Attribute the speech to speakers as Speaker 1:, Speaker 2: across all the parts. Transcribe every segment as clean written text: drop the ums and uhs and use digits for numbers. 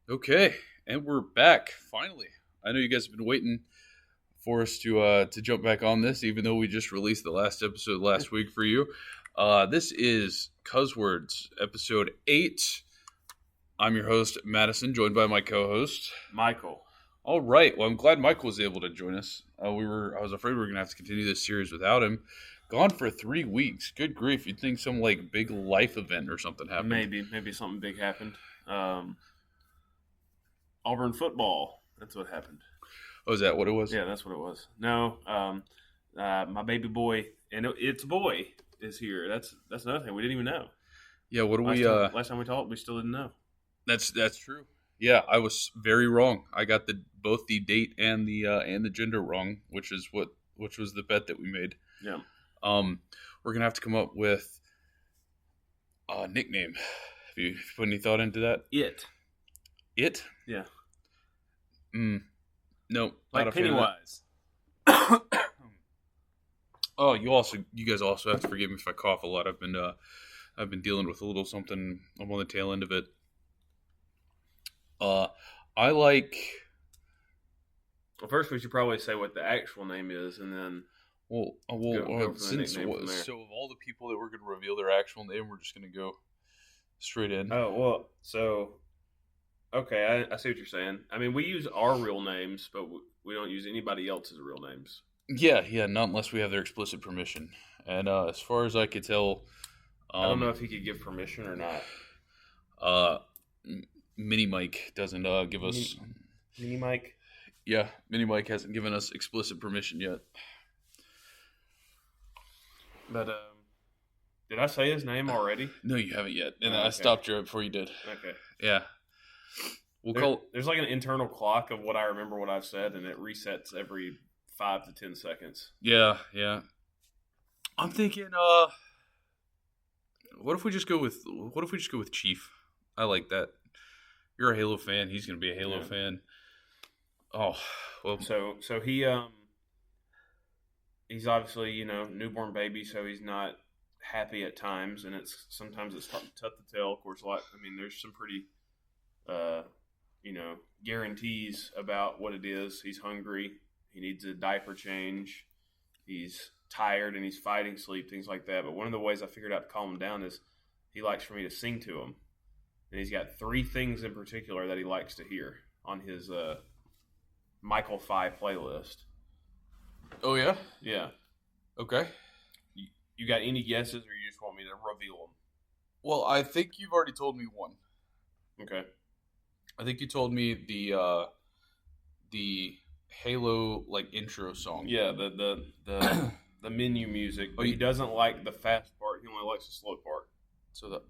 Speaker 1: Okay, and we're back finally. I know you guys have been waiting for us to jump back on this, even though we just released the last episode last week for you. This is Cuzzwords, episode 8. I'm your host Madison, joined by my co-host
Speaker 2: Michael.
Speaker 1: All right. Well, I'm glad Michael was able to join us. I was afraid we were gonna have to continue this series without him. Gone for 3 weeks. Good grief! You'd think some like big life event or something happened.
Speaker 2: Maybe something big happened. Auburn football. That's what happened.
Speaker 1: Oh, is that what it was?
Speaker 2: Yeah, that's what it was. No, my baby boy, and it's a boy, is here. That's another thing we didn't even know.
Speaker 1: Yeah. What do
Speaker 2: Last time we talked, we still didn't know.
Speaker 1: That's true. Yeah, I was very wrong. I got both the date and the gender wrong, which was the bet that we made.
Speaker 2: Yeah.
Speaker 1: We're gonna have to come up with a nickname. Have you put any thought into that?
Speaker 2: It. Yeah.
Speaker 1: No.
Speaker 2: Like Pennywise.
Speaker 1: Oh, you guys also have to forgive me if I cough a lot. I've been dealing with a little something. I'm on the tail end of it. I like.
Speaker 2: Well, first we should probably say what the actual name is, and then go for the
Speaker 1: since
Speaker 2: nickname from there.
Speaker 1: so of all the people that we're going to reveal their actual name, we're just going to go straight in.
Speaker 2: Oh well, so okay, I see what you're saying. I mean, we use our real names, but we don't use anybody else's real names.
Speaker 1: Yeah, not unless we have their explicit permission. And as far as I could tell,
Speaker 2: I don't know if he could give permission or not.
Speaker 1: Mini Mike doesn't give us.
Speaker 2: Mini Mike.
Speaker 1: Yeah, Mini Mike hasn't given us explicit permission yet.
Speaker 2: But did I say his name already?
Speaker 1: No, you haven't yet, and
Speaker 2: Oh,
Speaker 1: I
Speaker 2: okay.
Speaker 1: stopped you right before you did.
Speaker 2: Okay.
Speaker 1: Yeah,
Speaker 2: There's like an internal clock of what I remember what I've said, and it resets every 5 to 10 seconds.
Speaker 1: Yeah. I'm thinking. What if we just go with Chief? I like that. You're a Halo fan. He's going to be a Halo fan. Oh, well.
Speaker 2: So he's obviously newborn baby, so he's not happy at times, and sometimes it's tough to tell. Of course, there's some pretty guarantees about what it is. He's hungry. He needs a diaper change. He's tired and he's fighting sleep, things like that. But one of the ways I figured out to calm him down is he likes for me to sing to him. And he's got 3 things in particular that he likes to hear on his Michael Phi playlist.
Speaker 1: Oh, yeah?
Speaker 2: Yeah.
Speaker 1: Okay.
Speaker 2: You got any guesses, or you just want me to reveal them?
Speaker 1: Well, I think you've already told me one.
Speaker 2: Okay.
Speaker 1: I think you told me the Halo intro song.
Speaker 2: Yeah, the menu music. But he doesn't like the fast part. He only likes the slow part.
Speaker 1: So the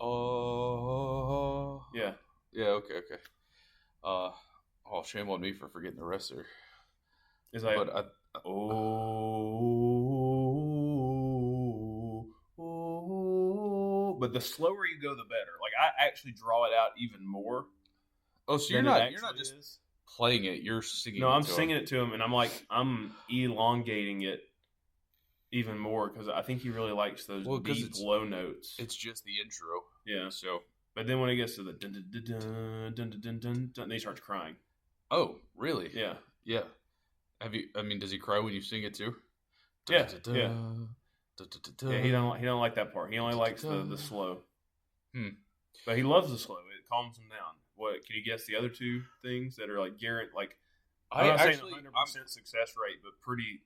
Speaker 2: Yeah.
Speaker 1: Okay. Shame on me for forgetting the rest there.
Speaker 2: It's like but the slower you go, the better. Like I actually draw it out even more.
Speaker 1: Oh, so you're not just playing it; you're singing.
Speaker 2: No, I'm singing it to him, and I'm elongating it even more because I think he really likes those deep low notes.
Speaker 1: It's just the intro.
Speaker 2: Yeah.
Speaker 1: So,
Speaker 2: but then when it gets to the dun dun dun dun dun dun dun, then he starts crying.
Speaker 1: Oh, really?
Speaker 2: Yeah.
Speaker 1: Yeah. Does he cry when you sing it too?
Speaker 2: Yeah. Yeah. Yeah, he don't like that part. He only likes the slow. But he loves the slow. It calms him down. What can you guess the other 2 things that are guaranteed? I'm not saying 100% success rate, but pretty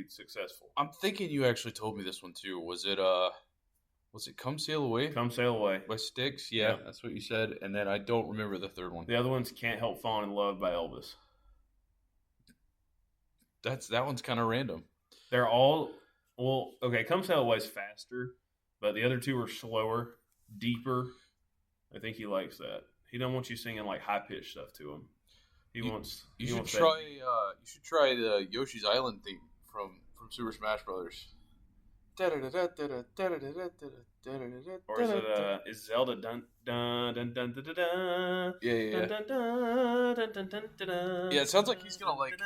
Speaker 2: successful.
Speaker 1: I'm thinking you actually told me this one too. Was it Come Sail Away?
Speaker 2: Come Sail Away
Speaker 1: By Styx? Yeah, that's what you said. And then I don't remember the third one.
Speaker 2: The other one's Can't Help Falling in Love by Elvis.
Speaker 1: That one's kind of random.
Speaker 2: They're all okay. Come Sail Away is faster, but the other 2 are slower, deeper. I think he likes that. He don't want you singing high pitched stuff to him. You should
Speaker 1: try the Yoshi's Island theme from Super Smash Brothers.
Speaker 2: Or is Zelda dun dun dun dun dun dun?
Speaker 1: Yeah.
Speaker 2: Dun, dun, dun, dun, dun, dun, dun,
Speaker 1: Yeah, it sounds like he's gonna like.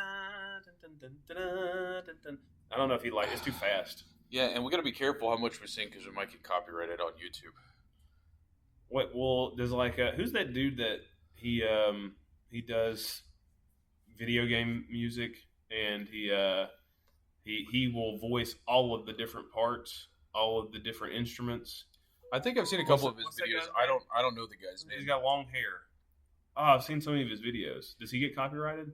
Speaker 2: I don't know if it's too fast.
Speaker 1: Yeah, and we gotta be careful how much we sing because we might get copyrighted on YouTube.
Speaker 2: What? Well, there's who's that dude that he He does video game music, and he will voice all of the different parts, all of the different instruments.
Speaker 1: I think I've seen a couple of his
Speaker 2: What's that
Speaker 1: videos.
Speaker 2: guy's
Speaker 1: I don't know the guy's
Speaker 2: He's
Speaker 1: name.
Speaker 2: got long hair. Oh, I've seen so many of his videos. Does he get copyrighted?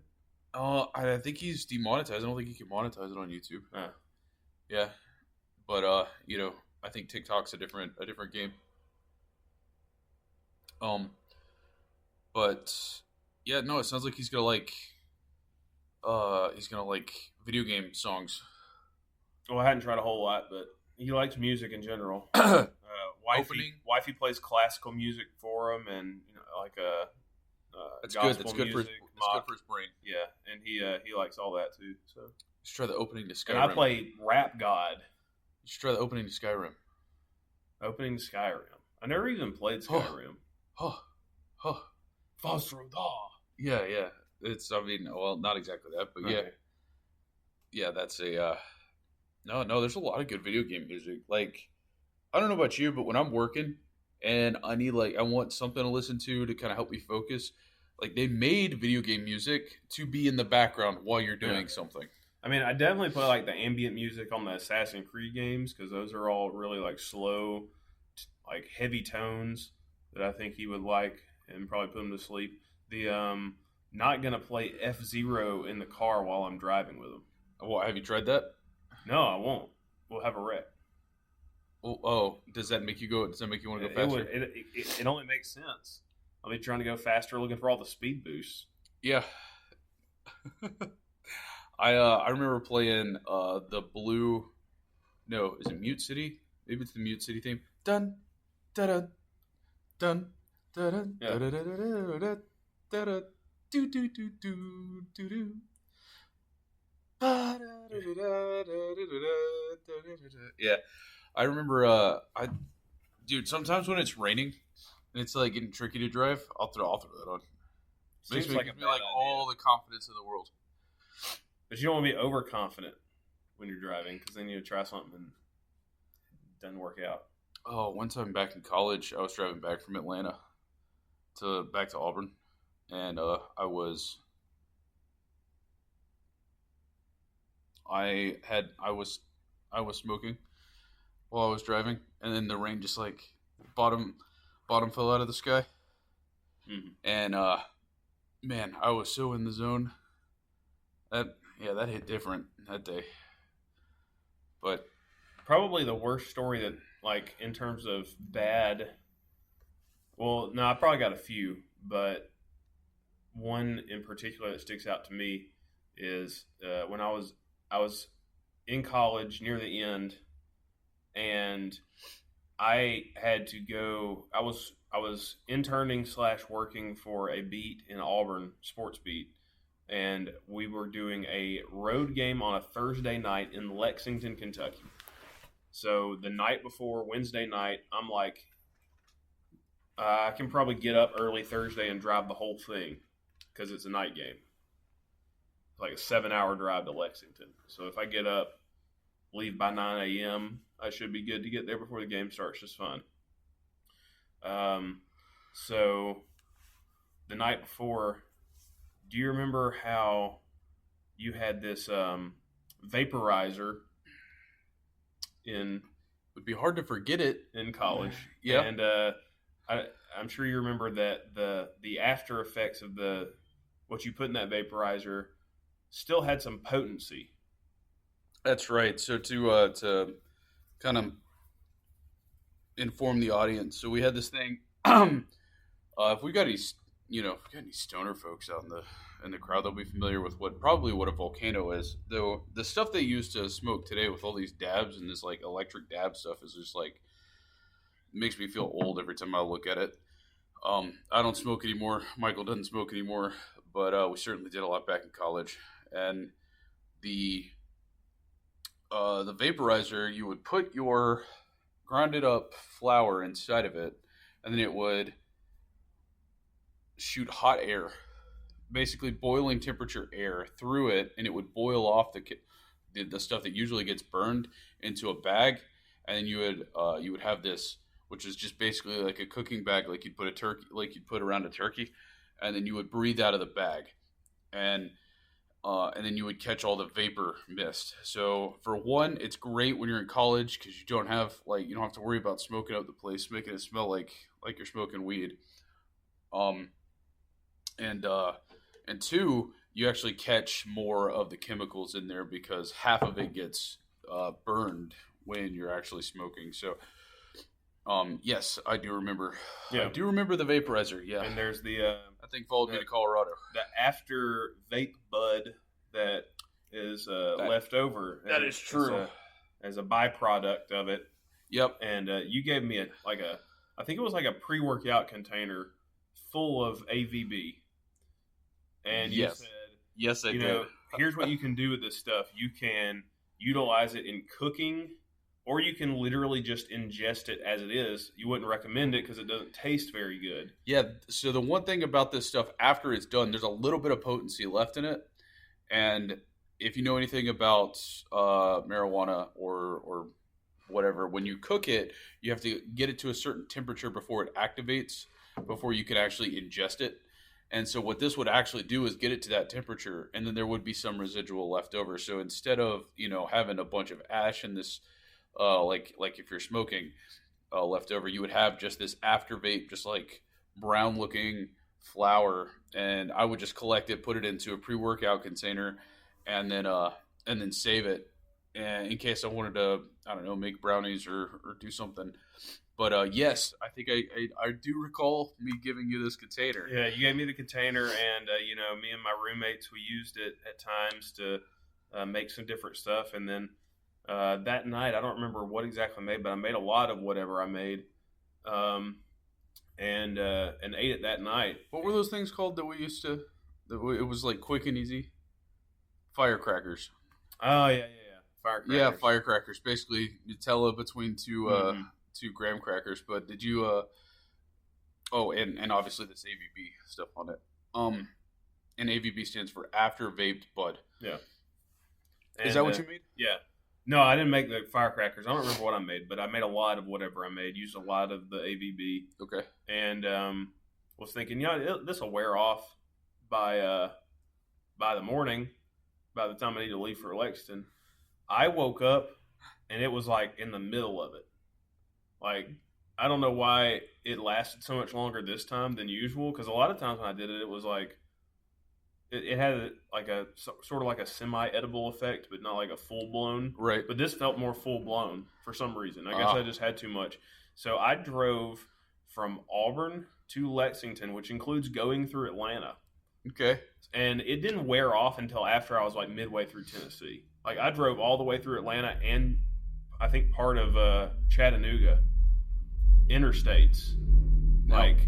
Speaker 1: I think he's demonetized. I don't think you can monetize it on YouTube.
Speaker 2: Oh.
Speaker 1: Yeah, but I think TikTok's a different game. But yeah, no, it sounds like he's gonna like video game songs.
Speaker 2: Well, I hadn't tried a whole lot, but he likes music in general. Wifey plays classical music for him, and like a
Speaker 1: That's
Speaker 2: gospel
Speaker 1: good. That's good
Speaker 2: music,
Speaker 1: it's good for his brain.
Speaker 2: Yeah, and he likes all that too. So
Speaker 1: Let's try the opening to Skyrim.
Speaker 2: and I play Rap God.
Speaker 1: You should try the opening to Skyrim.
Speaker 2: Opening to Skyrim. I never even played Skyrim.
Speaker 1: Yeah. It's not exactly that, but
Speaker 2: Okay.
Speaker 1: yeah. That's a no. There's a lot of good video game music. Like, I don't know about you, but when I'm working and I want something to listen to kind of help me focus, like they made video game music to be in the background while you're doing something.
Speaker 2: I mean, I definitely play like the ambient music on the Assassin's Creed games because those are all really like slow, like heavy tones that I think he would like and probably put him to sleep. The not gonna play F-Zero in the car while I'm driving with him.
Speaker 1: Well, have you tried that?
Speaker 2: No, I won't. We'll have a wreck.
Speaker 1: Does that make you want to go faster?
Speaker 2: It only makes sense. I'll be trying to go faster, looking for all the speed boosts.
Speaker 1: Yeah. I remember playing the blue. No, is it Mute City? Maybe it's the Mute City theme. Dun dun dun dun dun dun dun do do do do do do. Yeah, I remember. Dude, sometimes when it's raining and it's like getting tricky to drive, I'll throw that on. Makes me all the confidence in the world.
Speaker 2: But you don't want to be overconfident when you're driving because then you try something and it doesn't work out.
Speaker 1: Oh, one time back in college, I was driving back from Atlanta back to Auburn, and I was smoking while I was driving, and then the rain just like bottom fell out of the sky, and man, I was so in the zone. That hit different that day. But
Speaker 2: probably the worst story that, like, in terms of bad. Well, no, I probably got a few, but one in particular that sticks out to me is when I was in college near the end, and I had to go. I was interning / working for a beat in Auburn, sports beat. And we were doing a road game on a Thursday night in Lexington, Kentucky. So the night before, Wednesday night, I'm like, I can probably get up early Thursday and drive the whole thing because it's a night game. It's like a 7-hour drive to Lexington. So if I get up, leave by 9 a.m., I should be good to get there before the game starts. Just fine. So the night before, do you remember how you had this vaporizer in?
Speaker 1: Would be hard to forget it
Speaker 2: in college.
Speaker 1: Yeah,
Speaker 2: and I'm sure you remember that the after effects of what you put in that vaporizer still had some potency.
Speaker 1: That's right. So to kind of inform the audience, so we had this thing. If we got any stoner folks out in the crowd, they'll be familiar with what a volcano is. Though the stuff they use to smoke today with all these dabs and this like electric dab stuff is just like makes me feel old every time I look at it. I don't smoke anymore. Michael doesn't smoke anymore, but we certainly did a lot back in college. And the vaporizer, you would put your grounded up flour inside of it, and then it would shoot hot air, basically boiling temperature air through it, and it would boil off the stuff that usually gets burned into a bag, and then you would have this, which is just basically like a cooking bag, like you'd put around a turkey, and then you would breathe out of the bag, and then you would catch all the vapor mist. So for one, it's great when you're in college because you don't have to worry about smoking up the place, making it smell like you're smoking weed. Um, and two, you actually catch more of the chemicals in there because half of it gets burned when you're actually smoking. So, yes, I do remember.
Speaker 2: Yeah.
Speaker 1: I do remember the vaporizer. Yeah,
Speaker 2: And there's the
Speaker 1: I think followed me to Colorado.
Speaker 2: the after-vaped-bud that is left over.
Speaker 1: That is true.
Speaker 2: As a byproduct of it.
Speaker 1: Yep.
Speaker 2: And you gave me I think it was like a pre-workout container full of AVB. And you said,
Speaker 1: yes, I did.
Speaker 2: Here's what you can do with this stuff. You can utilize it in cooking, or you can literally just ingest it as it is. You wouldn't recommend it because it doesn't taste very good.
Speaker 1: Yeah, so the one thing about this stuff, after it's done, there's a little bit of potency left in it. And if you know anything about marijuana or whatever, when you cook it, you have to get it to a certain temperature before it activates, before you can actually ingest it. And so what this would actually do is get it to that temperature, and then there would be some residual left over. So instead of, having a bunch of ash in this, like if you're smoking left over, you would have just this after vape, just like brown looking flour. And I would just collect it, put it into a pre-workout container, and then save it. And in case I wanted to, I don't know, make brownies or do something. But yes, I think I do recall me giving you this container.
Speaker 2: Yeah, you gave me the container, and me and my roommates, we used it at times to make some different stuff. And then that night, I don't remember what exactly I made, but I made a lot of whatever I made, and ate it that night.
Speaker 1: What were those things called that we used to? It was like quick and easy. Firecrackers.
Speaker 2: Oh yeah. Firecrackers.
Speaker 1: Yeah, firecrackers. Basically, Nutella between two graham crackers. But did you? And obviously this AVB stuff on it. And AVB stands for after-vaped-bud.
Speaker 2: Yeah.
Speaker 1: Is that what you made?
Speaker 2: Yeah. No, I didn't make the firecrackers. I don't remember what I made, but I made a lot of whatever I made. Used a lot of the AVB.
Speaker 1: Okay.
Speaker 2: And was thinking, this will wear off by the morning. By the time I need to leave for Lexington, I woke up and it was like in the middle of it. Like, I don't know why it lasted so much longer this time than usual. Because a lot of times when I did it, it was like it had like a sort of like a semi-edible effect, but not like a full blown.
Speaker 1: Right.
Speaker 2: But this felt more full blown for some reason. I guess I just had too much. So I drove from Auburn to Lexington, which includes going through Atlanta.
Speaker 1: Okay.
Speaker 2: And it didn't wear off until after I was like midway through Tennessee. Like, I drove all the way through Atlanta and I think part of Chattanooga interstates, like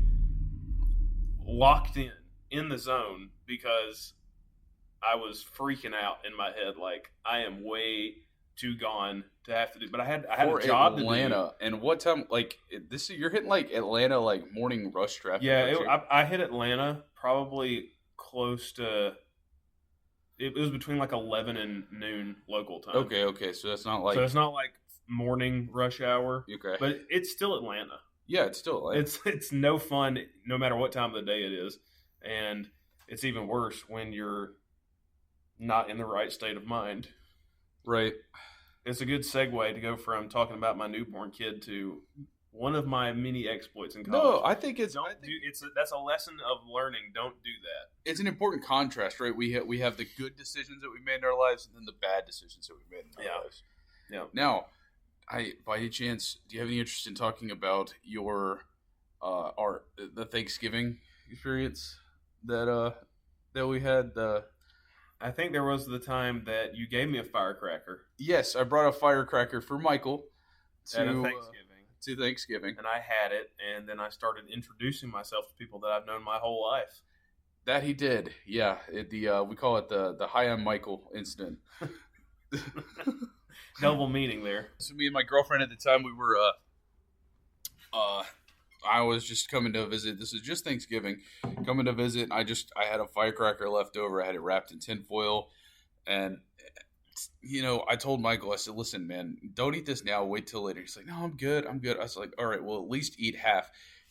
Speaker 2: locked in the zone because I was freaking out in my head. Like, I am way too gone to have to do, but I had a job
Speaker 1: Atlanta.
Speaker 2: to do.
Speaker 1: And what time? Like this, you're hitting like Atlanta, like morning rush traffic.
Speaker 2: Yeah, I hit Atlanta probably close to. It was between like 11 and noon local time.
Speaker 1: Okay. So it's not like
Speaker 2: morning rush hour.
Speaker 1: Okay,
Speaker 2: but it's still Atlanta.
Speaker 1: Yeah, it's still Atlanta.
Speaker 2: It's no fun no matter what time of the day it is, and it's even worse when you're not in the right state of mind.
Speaker 1: Right.
Speaker 2: It's a good segue to go from talking about my newborn kid to one of my many exploits in college.
Speaker 1: No, I think
Speaker 2: that's a lesson of learning. Don't do that.
Speaker 1: It's an important contrast, right? We have the good decisions that we made in our lives, and then the bad decisions that we made in our lives.
Speaker 2: Yeah.
Speaker 1: Now, by any chance, do you have any interest in talking about your the Thanksgiving experience that we had?
Speaker 2: I think there was the time that you gave me a firecracker.
Speaker 1: Yes, I brought a firecracker for Michael
Speaker 2: to
Speaker 1: Thanksgiving.
Speaker 2: And I had it, and then I started introducing myself to people that I've known my whole life.
Speaker 1: That he did, yeah. We call it the Hi, I'm Michael incident.
Speaker 2: Double meaning there.
Speaker 1: So me and my girlfriend at the time, we were I was just coming to visit. This is just Thanksgiving, coming to visit. I had a firecracker left over. I had it wrapped in tinfoil, and I told Michael, I said, "Listen, man, don't eat this now. Wait till later." He's like, "No, I'm good. I was like, "All right, well, at least eat half."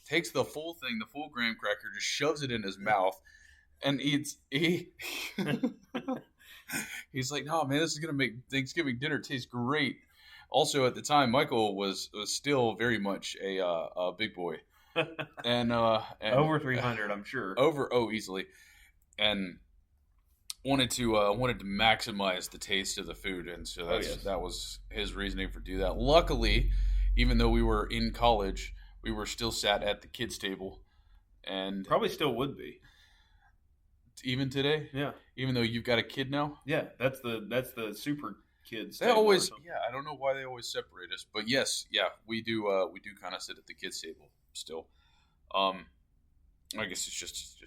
Speaker 1: takes the full thing, the full graham cracker, just shoves it in his mouth, and he's like, "No, man, this is gonna make Thanksgiving dinner taste great." Also, at the time, Michael was still very much a big boy, and
Speaker 2: over 300, I'm sure.
Speaker 1: Easily, and wanted to maximize the taste of the food, and so that was his reasoning for do that. Luckily, even though we were in college, we were still sat at the kids' table, and
Speaker 2: probably still would be
Speaker 1: even today.
Speaker 2: Yeah,
Speaker 1: even though you've got a kid now.
Speaker 2: Yeah, that's the super kids.
Speaker 1: They always, I don't know why they always separate us, but yes, we do kind of sit at the kids' table still. I guess it's just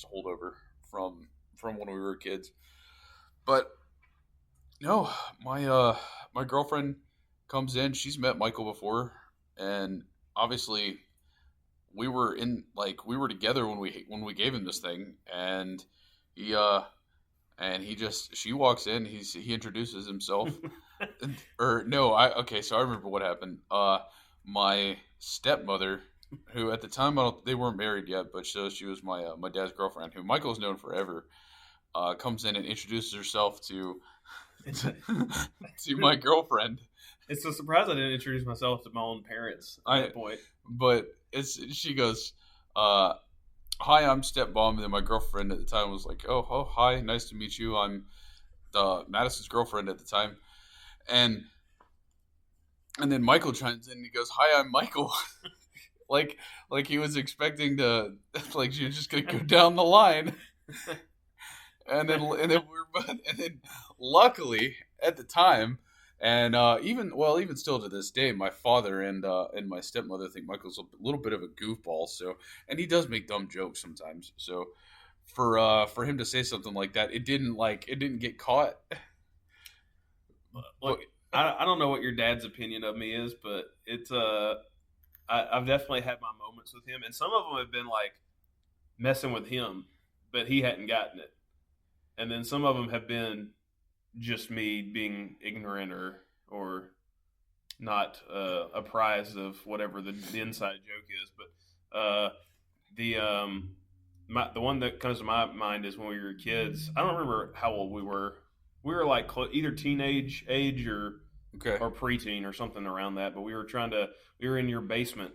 Speaker 1: a holdover from when we were kids. But no, my girlfriend comes in. She's met Michael before, and obviously we were together when we gave him this thing, and she walks in. He introduces himself, So I remember what happened. My stepmother, who at the time they weren't married yet, but she was my dad's girlfriend, who Michael's known forever, comes in and introduces herself to my girlfriend.
Speaker 2: It's a surprise I didn't introduce myself to my own parents at that point.
Speaker 1: But she goes, "Hi, I'm stepmom," and then my girlfriend at the time was like, "Oh, hi, nice to meet you. I'm Madison's girlfriend at the time," and then Michael chimes in and he goes, "Hi, I'm Michael." like he was expecting to, like she was just gonna go down the line, and then luckily at the time. And even still to this day, my father and my stepmother think Michael's a little bit of a goofball. So, and he does make dumb jokes sometimes. So, for him to say something like that, it didn't get caught.
Speaker 2: Look, I don't know what your dad's opinion of me is, but it's I've definitely had my moments with him, and some of them have been like messing with him, but he hadn't gotten it, and then some of them have been just me being ignorant or not apprised of whatever the inside joke is. But the one that comes to my mind is when we were kids. I don't remember how old we were. We were like either teenage age or preteen or something around that. But we were in your basement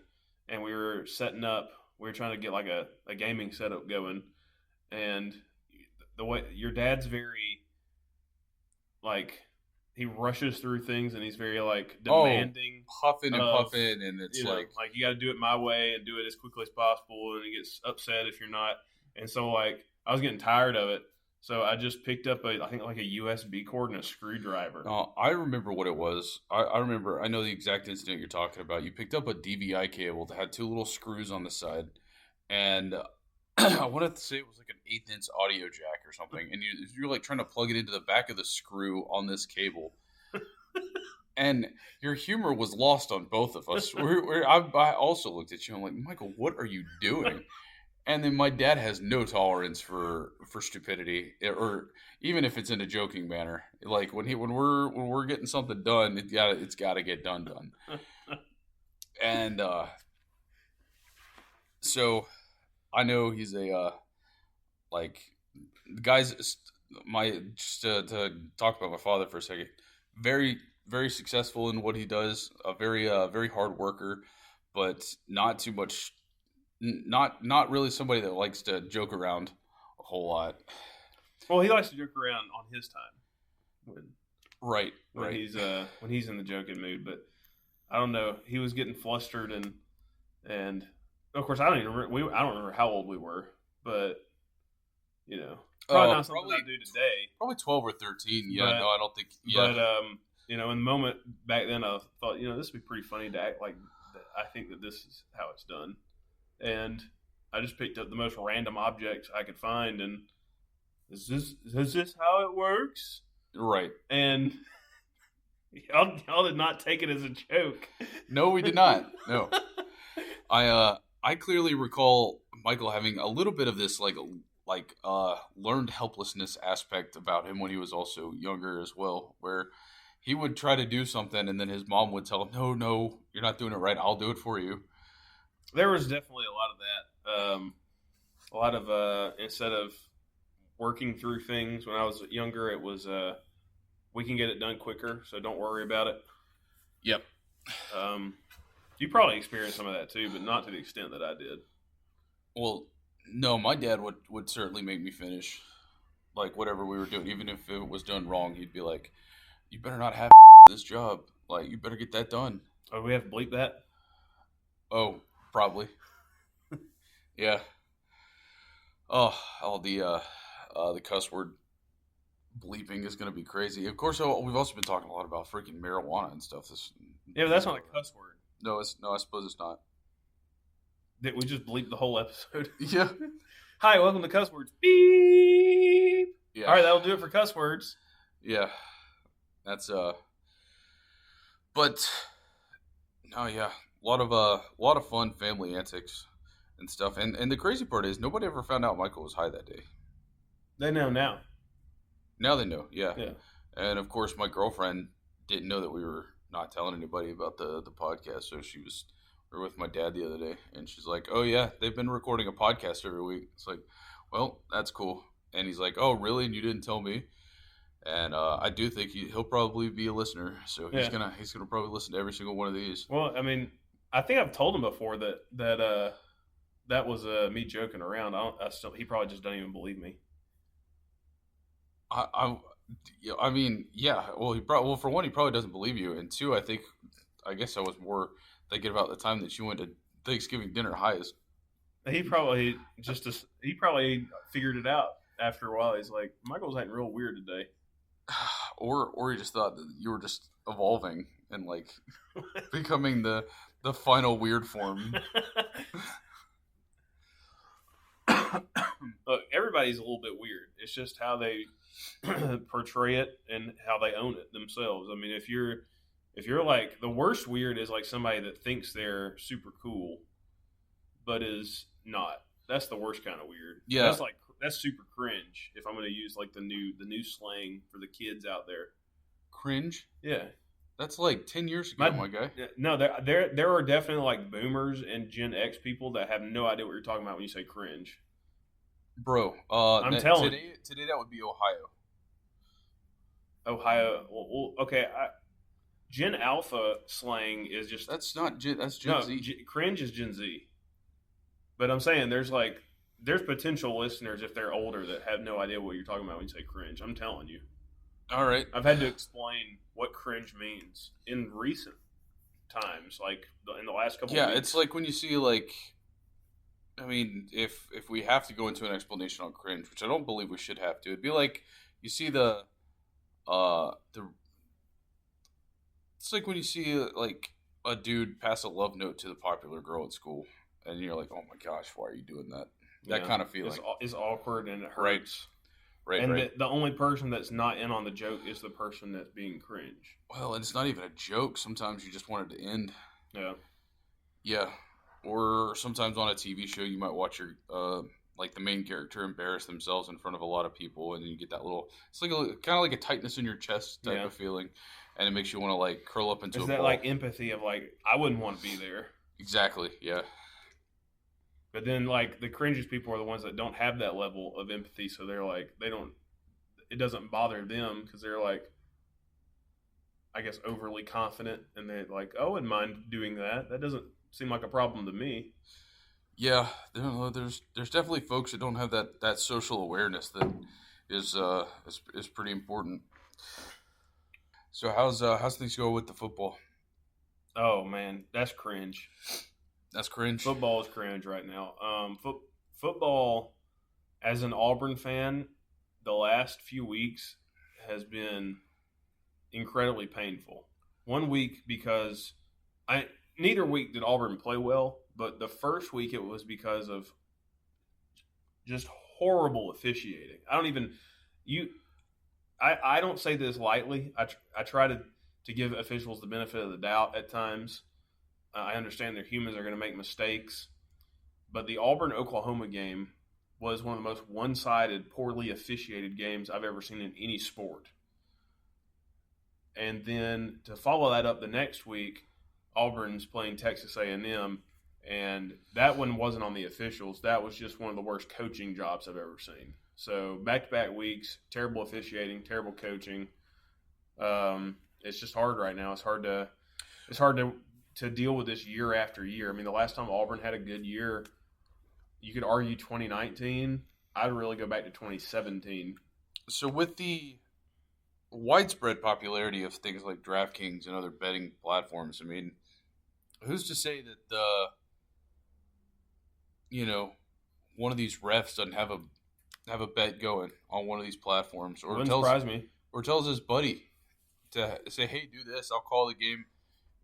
Speaker 2: and we were setting up. We were trying to get like a gaming setup going, and the way your dad's very, like, he rushes through things and he's very like demanding,
Speaker 1: huffing and puffing, and it's like
Speaker 2: you got to do it my way and do it as quickly as possible, and he gets upset if you're not. And so like I was getting tired of it, so I just picked up a USB cord and a screwdriver.
Speaker 1: I remember what it was. I know the exact incident you're talking about. You picked up a DVI cable that had two little screws on the side, and I wanted to say it was like an 1/8 inch audio jack or something, and you're like trying to plug it into the back of the screw on this cable, and your humor was lost on both of us. I also looked at you. I'm like, Michael, what are you doing? And then my dad has no tolerance for stupidity, or even if it's in a joking manner. Like when we're getting something done, it's got to get done. And so I know he's a guys. Just to talk about my father for a second. Very, very successful in what he does. A very very hard worker, but not too much. Not really somebody that likes to joke around a whole lot.
Speaker 2: Well, he likes to joke around on his time.
Speaker 1: Right.
Speaker 2: He's in the joking mood, but I don't know. He was getting flustered and of course I don't remember how old we were, but probably not something I do today.
Speaker 1: Probably 12 or 13. Yeah, no, I don't think.
Speaker 2: Yeah, but in the moment back then, I thought this would be pretty funny to act like I think that this is how it's done. And I just picked up the most random object I could find, and is this how it works?
Speaker 1: Right.
Speaker 2: And y'all did not take it as a joke.
Speaker 1: No, we did not. No. I clearly recall Michael having a little bit of this like learned helplessness aspect about him when he was also younger as well, where he would try to do something and then his mom would tell him, no, you're not doing it right. I'll do it for you.
Speaker 2: There was definitely a lot of that. A lot of instead of working through things when I was younger, it was we can get it done quicker, so don't worry about it.
Speaker 1: Yep.
Speaker 2: Um, you probably experienced some of that too, but not to the extent that I did.
Speaker 1: Well, no, my dad would certainly make me finish like whatever we were doing, even if it was done wrong. He'd be like, "You better not have this job. Like, you better get that done."
Speaker 2: Oh, we have to bleep that.
Speaker 1: Oh, probably. Yeah. Oh, all the cuss word bleeping is going to be crazy. Of course, we've also been talking a lot about freaking marijuana and stuff.
Speaker 2: Yeah, but that's not a cuss word.
Speaker 1: No, I suppose it's not.
Speaker 2: Did we just bleep the whole episode?
Speaker 1: Yeah.
Speaker 2: Hi, welcome to Cuss Words. Beep.
Speaker 1: Yeah.
Speaker 2: All right, that'll do it for cuss words.
Speaker 1: Yeah. That's but no, yeah, a lot of fun family antics and stuff. And the crazy part is nobody ever found out Michael was high that day.
Speaker 2: They know now.
Speaker 1: Now they know, yeah.
Speaker 2: Yeah.
Speaker 1: And of course, my girlfriend didn't know that we were not telling anybody about the podcast. So we were with my dad the other day, and she's like, "Oh yeah, they've been recording a podcast every week." It's like, well, that's cool. And he's like, "Oh really? And you didn't tell me?" And I do think he'll probably be a listener. So he's
Speaker 2: Yeah.
Speaker 1: gonna probably listen to every single one of these.
Speaker 2: Well, I mean, I think I've told him before that was me joking around. He probably just doesn't even believe me.
Speaker 1: I yeah, I mean, yeah. Well, well, for one, he probably doesn't believe you, and two, I guess I was more thinking about the time that you went to Thanksgiving dinner highest.
Speaker 2: He probably he probably figured it out after a while. He's like, Michael's acting real weird today.
Speaker 1: Or he just thought that you were just evolving and like becoming the final weird form.
Speaker 2: Look, everybody's a little bit weird. It's just how they portray it and how they own it themselves. I mean, if you're like the worst weird is like somebody that thinks they're super cool, but is not. That's the worst kind of weird.
Speaker 1: Yeah,
Speaker 2: That's super cringe. If I'm going to use like the new slang for the kids out there.
Speaker 1: cringe.
Speaker 2: Yeah,
Speaker 1: That's like 10 years ago, my guy.
Speaker 2: No, there are definitely like boomers and Gen X people that have no idea what you're talking about when you say cringe.
Speaker 1: Bro,
Speaker 2: I'm telling
Speaker 1: today that would be Ohio.
Speaker 2: Ohio. Well, okay. Gen Alpha slang is just
Speaker 1: That's not Gen. That's Gen
Speaker 2: no.
Speaker 1: Z.
Speaker 2: Cringe is Gen Z. But I'm saying there's potential listeners if they're older that have no idea what you're talking about when you say cringe. I'm telling you.
Speaker 1: All right.
Speaker 2: I've had to explain what cringe means in recent times, like in the last couple.
Speaker 1: Yeah,
Speaker 2: of weeks.
Speaker 1: it's like when you see like, I mean, if we have to go into an explanation on cringe, which I don't believe we should have to, it'd be like you see the. It's like when you see like a dude pass a love note to the popular girl at school, and you're like, "Oh my gosh, why are you doing that?" That kind of feeling.
Speaker 2: It's awkward and it hurts.
Speaker 1: Right.
Speaker 2: And the only person that's not in on the joke is the person that's being cringe.
Speaker 1: Well, and it's not even a joke. Sometimes you just want it to end.
Speaker 2: Yeah.
Speaker 1: Yeah. Or sometimes on a TV show, you might watch your like the main character embarrass themselves in front of a lot of people, and you get that little. It's like kind of like a tightness in your chest type of feeling, and it makes you want to like curl up into.
Speaker 2: Is
Speaker 1: a
Speaker 2: that
Speaker 1: ball.
Speaker 2: like empathy of like I wouldn't want to be there?
Speaker 1: Exactly. Yeah.
Speaker 2: But then, like, the cringiest people are the ones that don't have that level of empathy. So they're like, it doesn't bother them because they're like, I guess, overly confident. And they're like, oh, I wouldn't mind doing that. That doesn't seem like a problem to me.
Speaker 1: Yeah. There's definitely folks that don't have that social awareness that is pretty important. So how's things go with the football?
Speaker 2: Oh, man, that's cringe.
Speaker 1: That's cringe.
Speaker 2: Football is cringe right now. Football, as an Auburn fan, the last few weeks has been incredibly painful. 1 week because neither week did Auburn play well, but the first week it was because of just horrible officiating. I don't say this lightly. I try to give officials the benefit of the doubt at times. I understand they're humans, are going to make mistakes. But the Auburn-Oklahoma game was one of the most one-sided, poorly officiated games I've ever seen in any sport. And then to follow that up the next week, Auburn's playing Texas A&M, And that one wasn't on the officials. That was just one of the worst coaching jobs I've ever seen. So back-to-back weeks, terrible officiating, terrible coaching. It's just hard right now. It's hard to deal with this year after year. I mean, the last time Auburn had a good year, you could argue 2019. I'd really go back to 2017.
Speaker 1: So with the widespread popularity of things like DraftKings and other betting platforms, I mean, who's to say that one of these refs doesn't have a bet going on one of these platforms, or
Speaker 2: Wouldn't surprise me,
Speaker 1: or tells his buddy to say, "Hey, do this. I'll call the game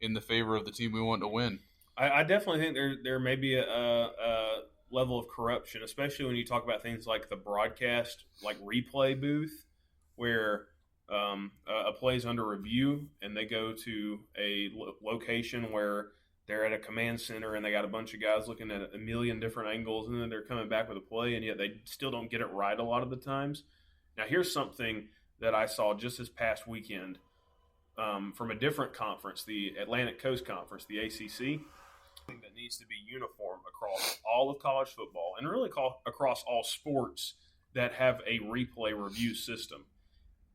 Speaker 1: in the favor of the team we want to win."
Speaker 2: I definitely think there may be a level of corruption, especially when you talk about things like the broadcast, like replay booth, where a play is under review and they go to a location where they're at a command center and they got a bunch of guys looking at a million different angles, and then they're coming back with a play, and yet they still don't get it right a lot of the times. Now, here's something that I saw just this past weekend from a different conference, the Atlantic Coast Conference, the ACC, that needs to be uniform across all of college football and really across all sports that have a replay review system.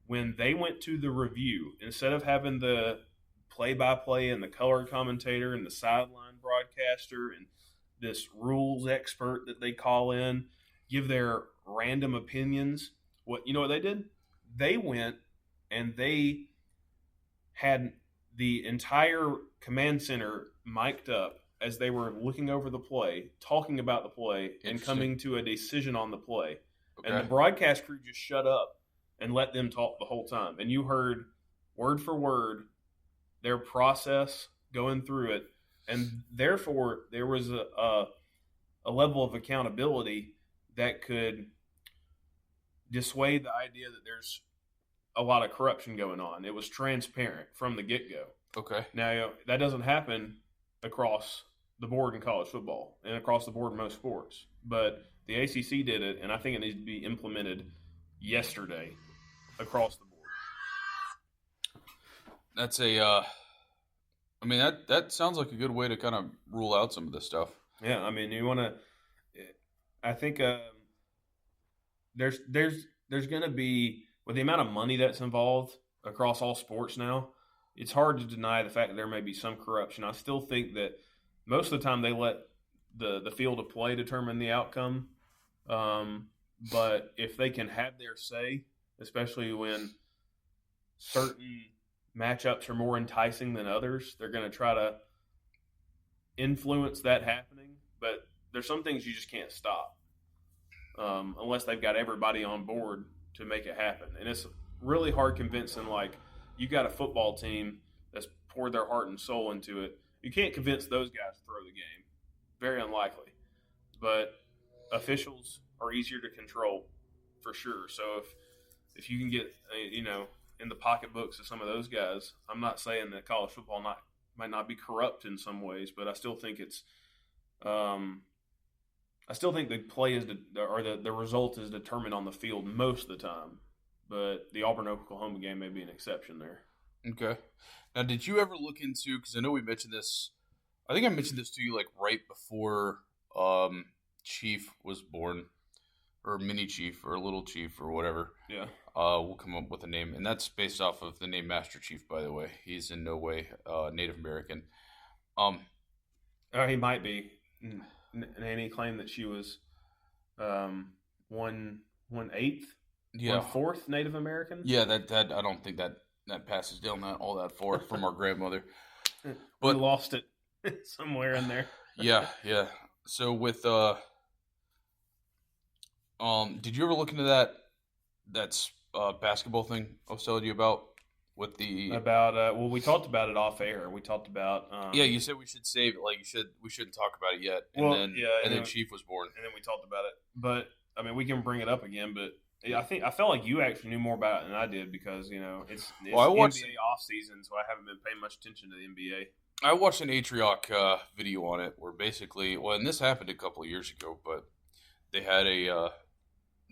Speaker 2: When they went to the review, instead of having the play-by-play and the color commentator and the sideline broadcaster and this rules expert that they call in give their random opinions, what they did? They went and they had the entire command center mic'd up as they were looking over the play, talking about the play, and coming to a decision on the play. Okay. And the broadcast crew just shut up and let them talk the whole time. And you heard word for word their process going through it. And therefore, there was a level of accountability that could dissuade the idea that there's a lot of corruption going on. It was transparent from the get-go.
Speaker 1: Okay.
Speaker 2: Now, that doesn't happen across the board in college football and across the board in most sports. But the ACC did it, and I think it needs to be implemented yesterday across the board.
Speaker 1: That's that sounds like a good way to kind of rule out some of this stuff.
Speaker 2: Yeah, I mean, you want to. I think there's going to be, with the amount of money that's involved across all sports now, it's hard to deny the fact that there may be some corruption. I still think that most of the time they let the field of play determine the outcome. But if they can have their say, especially when certain matchups are more enticing than others, they're going to try to influence that happening. But there's some things you just can't stop unless they've got everybody on board to make it happen. And it's really hard convincing, like, you got a football team that's poured their heart and soul into it. You can't convince those guys to throw the game. Very unlikely. But officials are easier to control for sure. So if you can get, in the pocketbooks of some of those guys, I'm not saying that college football might not be corrupt in some ways, but I still think it's I still think the play is the result is determined on the field most of the time. But the Auburn-Oklahoma game may be an exception there.
Speaker 1: Okay. Now, did you ever look into, because I know we mentioned this, I think I mentioned this to you like right before Chief was born, or Mini Chief, or Little Chief, or whatever.
Speaker 2: Yeah.
Speaker 1: We'll come up with a name. And that's based off of the name Master Chief, by the way. He's in no way Native American.
Speaker 2: He might be. And he claimed that she was 1/8?
Speaker 1: Yeah.
Speaker 2: 1/4 Native American?
Speaker 1: Yeah, that I don't think that passes down all that far from our grandmother.
Speaker 2: But we lost it somewhere in there.
Speaker 1: Yeah. So with did you ever look into that basketball thing I was telling you about with the
Speaker 2: we talked about it off air. We talked about
Speaker 1: you said we should save it, like we shouldn't talk about it yet. And then Chief was born.
Speaker 2: And then we talked about it. But I mean, we can bring it up again, but I felt like you actually knew more about it than I did because, it's NBA off season, so I haven't been paying much attention to the NBA.
Speaker 1: I watched an Atrioc video on it where basically, and this happened a couple of years ago, but they had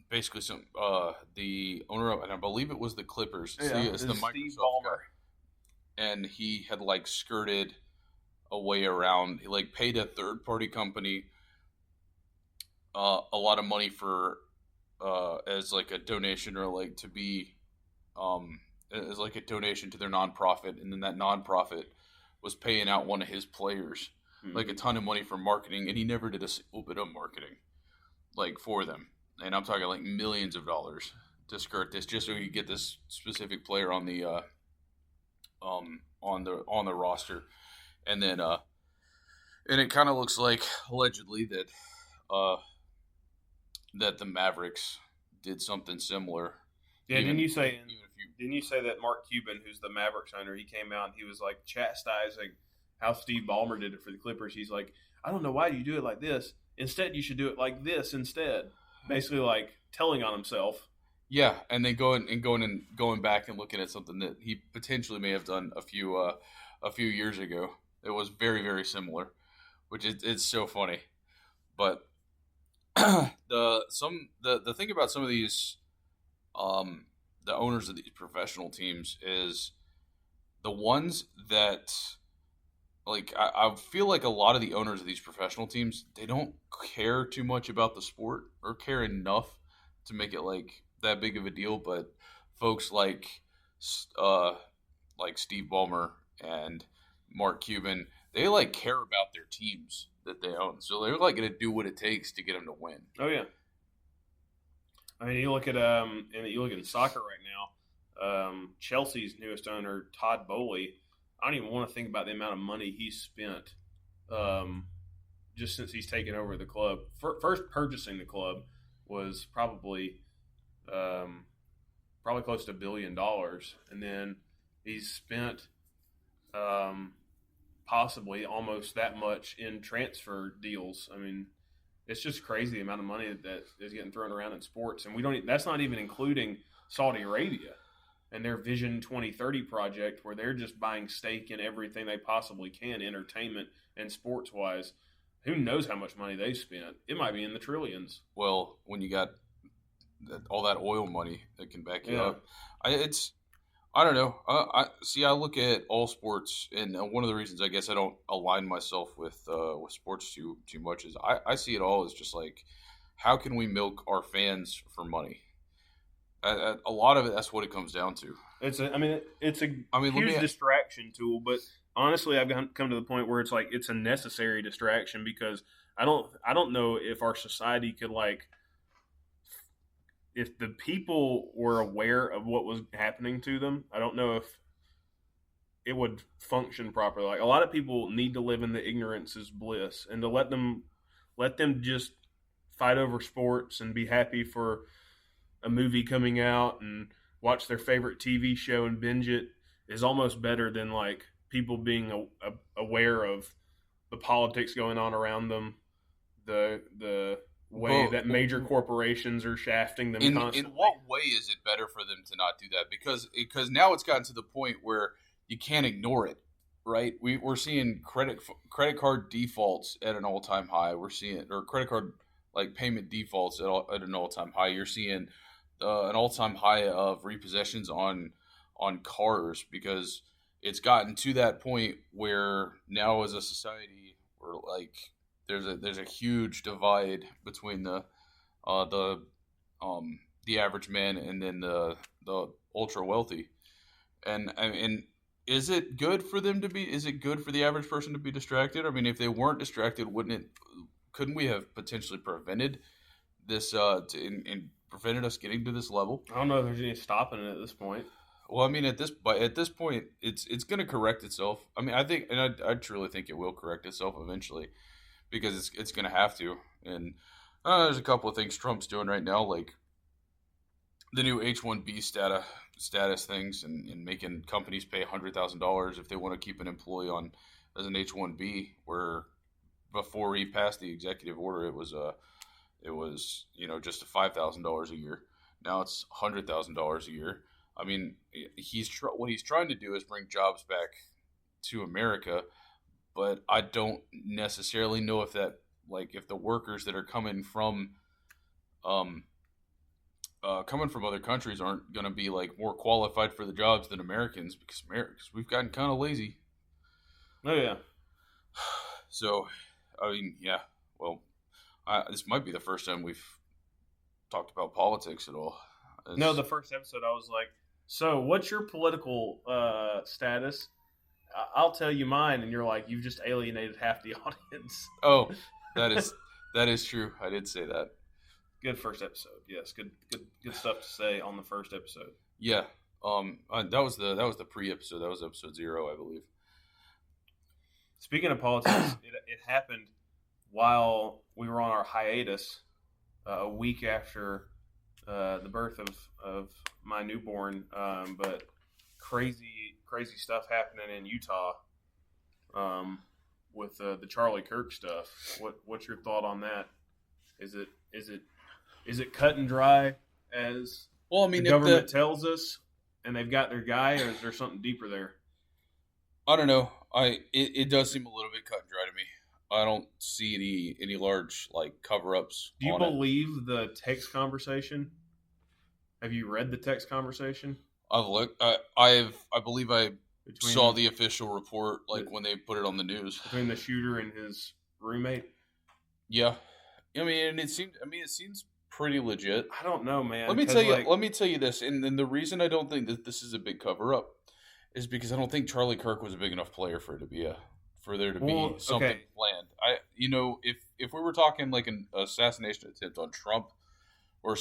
Speaker 1: basically some the owner of, and I believe it was the Clippers.
Speaker 2: It's the
Speaker 1: Microsoft
Speaker 2: Steve Ballmer.
Speaker 1: guy. And he had like skirted a way around. He like paid a third party company a lot of money for as like a donation, or like to be as like a donation to their nonprofit, and then that nonprofit was paying out one of his players like a ton of money for marketing, and he never did a single bit of marketing like for them. And I'm talking like millions of dollars to skirt this, just so he could get this specific player on the on the roster. And then and it kind of looks like allegedly that uh that the Mavericks did something similar.
Speaker 2: Yeah, didn't you say that Mark Cuban, who's the Mavericks owner, he came out and he was like chastising how Steve Ballmer did it for the Clippers. He's like, I don't know why you do it like this. Instead, you should do it like this instead. Basically, like telling on himself.
Speaker 1: Yeah, and then going back and looking at something that he potentially may have done a few years ago. It was very, very similar, which it's so funny. But the thing about some of these the owners of these professional teams is the ones that like I feel like a lot of the owners of these professional teams, they don't care too much about the sport or care enough to make it like that big of a deal. But folks like Steve Ballmer and Mark Cuban, they like care about their teams that they own, so they're like going to do what it takes to get them to win.
Speaker 2: Oh yeah. I mean, you look at in soccer right now. Chelsea's newest owner, Todd Bowley. I don't even want to think about the amount of money he's spent just since he's taken over the club. First purchasing the club was probably close to $1 billion, and then he's spent possibly almost that much in transfer deals. I mean, it's just crazy the amount of money that is getting thrown around in sports, and that's not even including Saudi Arabia and their Vision 2030 project, where they're just buying stake in everything they possibly can, entertainment and sports wise. Who knows how much money they spent? It might be in the trillions.
Speaker 1: Well, when you got all that oil money that can back you up, I don't know. I look at all sports, and one of the reasons I guess I don't align myself with sports too much is I see it all as just like, how can we milk our fans for money? A lot of it, that's what it comes down to.
Speaker 2: It's a huge distraction tool, but honestly, I've come to the point where it's like it's a necessary distraction, because I don't know if our society could, like, if the people were aware of what was happening to them, I don't know if it would function properly. Like, a lot of people need to live in the ignorance is bliss, and to let them just fight over sports and be happy for a movie coming out and watch their favorite TV show and binge it is almost better than like people being aware of the politics going on around them, the way that major corporations are shafting them constantly.
Speaker 1: In what way is it better for them to not do that? Because now it's gotten to the point where you can't ignore it, right? We're seeing credit card defaults at an all-time high. We're seeing, or credit card like payment defaults at an all-time high. You're seeing an all-time high of repossessions on cars, because it's gotten to that point where now as a society we're like, there's a huge divide between the average man and then the ultra wealthy, and is it good for them to be? Is it good for the average person to be distracted? I mean, if they weren't distracted, couldn't we have potentially prevented this and prevented us getting to this level?
Speaker 2: I don't know if there's any stopping it at this point.
Speaker 1: Well, I mean, at this point, it's going to correct itself. I mean, I think, and I truly think it will correct itself eventually, because it's going to have to. And there's a couple of things Trump's doing right now, like the new H-1B status things, and making companies pay $100,000 if they want to keep an employee on as an H-1B, where before he passed the executive order, it was just $5,000 a year. Now it's $100,000 a year. I mean, what he's trying to do is bring jobs back to America, but I don't necessarily know if that, like, if the workers that are coming from other countries aren't going to be like more qualified for the jobs than Americans, because we've gotten kind of lazy.
Speaker 2: Oh yeah,
Speaker 1: So, I mean, yeah. Well, this might be the first time we've talked about politics at all.
Speaker 2: No, the first episode I was like, so what's your political status? I'll tell you mine, and you're like, you've just alienated half the audience.
Speaker 1: Oh, that is true. I did say that.
Speaker 2: Good first episode. Yes, good stuff to say on the first episode.
Speaker 1: Yeah. That was the pre-episode. That was episode 0, I believe.
Speaker 2: Speaking of politics, it happened while we were on our hiatus, a week after the birth of my newborn. But crazy stuff happening in Utah with the Charlie Kirk stuff. What's your thought on that? Is it cut and dry as the government tells us, and they've got their guy, or is there something deeper there?
Speaker 1: I don't know. It does seem a little bit cut and dry to me. I don't see any large cover-ups.
Speaker 2: Do you believe the text conversation? Have you read the text conversation?
Speaker 1: I've looked. I believe I saw the official report when they put it on the news
Speaker 2: between the shooter and his roommate.
Speaker 1: Yeah, I mean, it seems pretty legit.
Speaker 2: I don't know, man.
Speaker 1: Let me tell you this, and the reason I don't think that this is a big cover-up is because I don't think Charlie Kirk was a big enough player for there to be something planned. If we were talking like an assassination attempt on Trump, or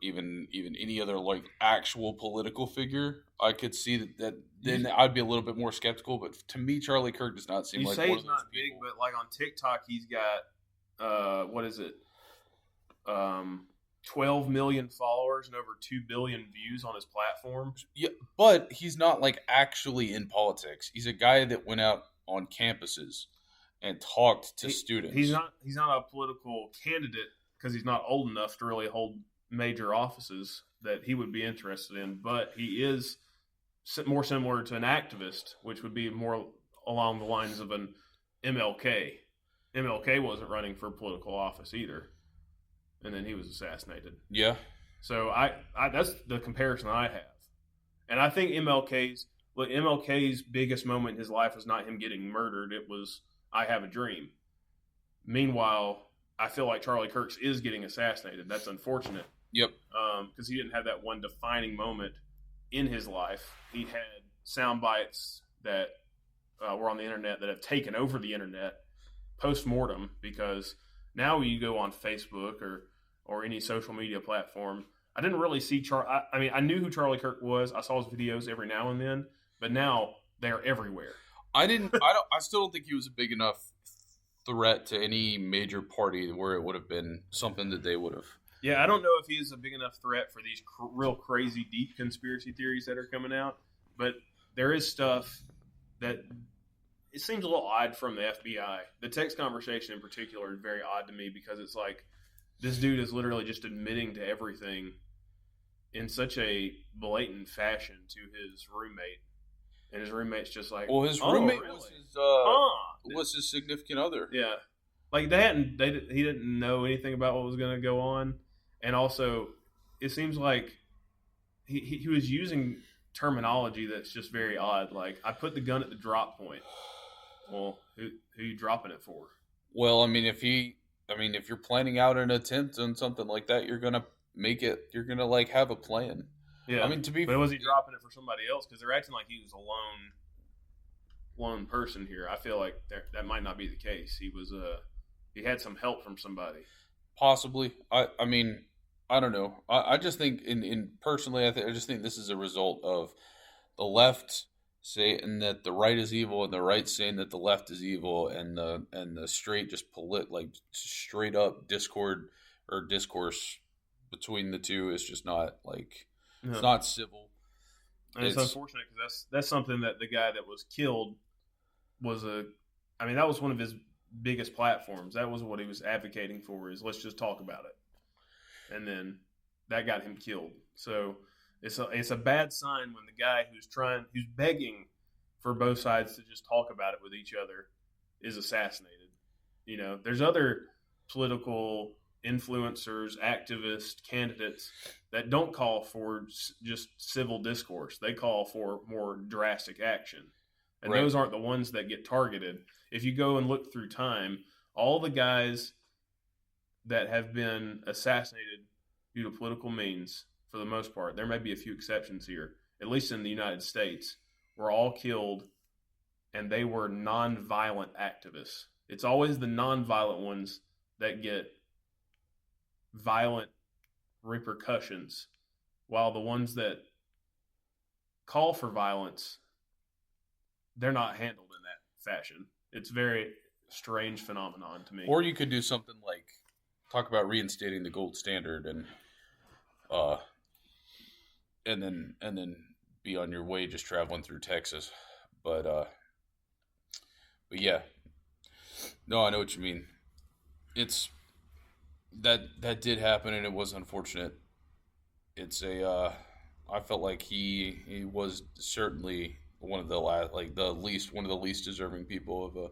Speaker 1: even any other actual political figure, I could see that then I'd be a little bit more skeptical. But to me, Charlie Kirk does not seem like one of those people. You say he's not
Speaker 2: big, but on TikTok, he's got what is it? 12 million followers and over 2 billion views on his platform.
Speaker 1: Yeah, but he's not actually in politics. He's a guy that went out on campuses and talked to students.
Speaker 2: He's not a political candidate because he's not old enough to really hold major offices that he would be interested in. But he is more similar to an activist, which would be more along the lines of an MLK. MLK wasn't running for political office either. And then he was assassinated.
Speaker 1: Yeah.
Speaker 2: So I that's the comparison I have. And I think MLK's biggest moment in his life was not him getting murdered. It was, I have a dream. Meanwhile, I feel like Charlie Kirk's is getting assassinated. That's unfortunate.
Speaker 1: Yep.
Speaker 2: Because he didn't have that one defining moment in his life. He had sound bites that were on the internet that have taken over the internet post-mortem, because now when you go on Facebook or any social media platform, I didn't really see I knew who Charlie Kirk was. I saw his videos every now and then, but now they're everywhere.
Speaker 1: I still don't think he was a big enough threat to any major party where it would have been something that they would have.
Speaker 2: Yeah, I don't know if he is a big enough threat for these real crazy deep conspiracy theories that are coming out, but there is stuff that it seems a little odd from the FBI. The text conversation in particular is very odd to me, because it's like this dude is literally just admitting to everything in such a blatant fashion to his roommate. And his roommate's just like,
Speaker 1: well, his roommate really? was his significant other.
Speaker 2: Yeah. Like he didn't know anything about what was going to go on. And also, it seems like he was using terminology that's just very odd. Like, I put the gun at the drop point. Well, who are you dropping it for?
Speaker 1: Well, if you're planning out an attempt on something like that, you're gonna make it. You're gonna have a plan.
Speaker 2: Yeah. But was he dropping it for somebody else? Because they're acting like he was a lone person here. I feel like that might not be the case. He had some help from somebody.
Speaker 1: Possibly. I don't know. I just think personally, I just think this is a result of the left saying that the right is evil, and the right saying that the left is evil, and the straight just straight up discord or discourse between the two is just not it's not civil.
Speaker 2: And it's unfortunate, because that's something that the guy that was killed was that was one of his biggest platforms. That was what he was advocating for, is let's just talk about it. And then that got him killed. So it's a bad sign when the guy who's begging for both sides to just talk about it with each other is assassinated. There's other political influencers, activists, candidates that don't call for just civil discourse. They call for more drastic action. And
Speaker 1: Right.
Speaker 2: those aren't the ones that get targeted. If you go and look through time, all the guys that have been assassinated due to political means, for the most part, there may be a few exceptions here, at least in the United States, were all killed and they were non-violent activists. It's always the non-violent ones that get violent repercussions, while the ones that call for violence, they're not handled in that fashion. It's very strange phenomenon to me.
Speaker 1: Or you could do something like talk about reinstating the gold standard uh and then be on your way just traveling through Texas. But yeah. No, I know what you mean. It's that did happen and it was unfortunate. It's a I felt like he was certainly one of the last, like the least one of the least deserving people of a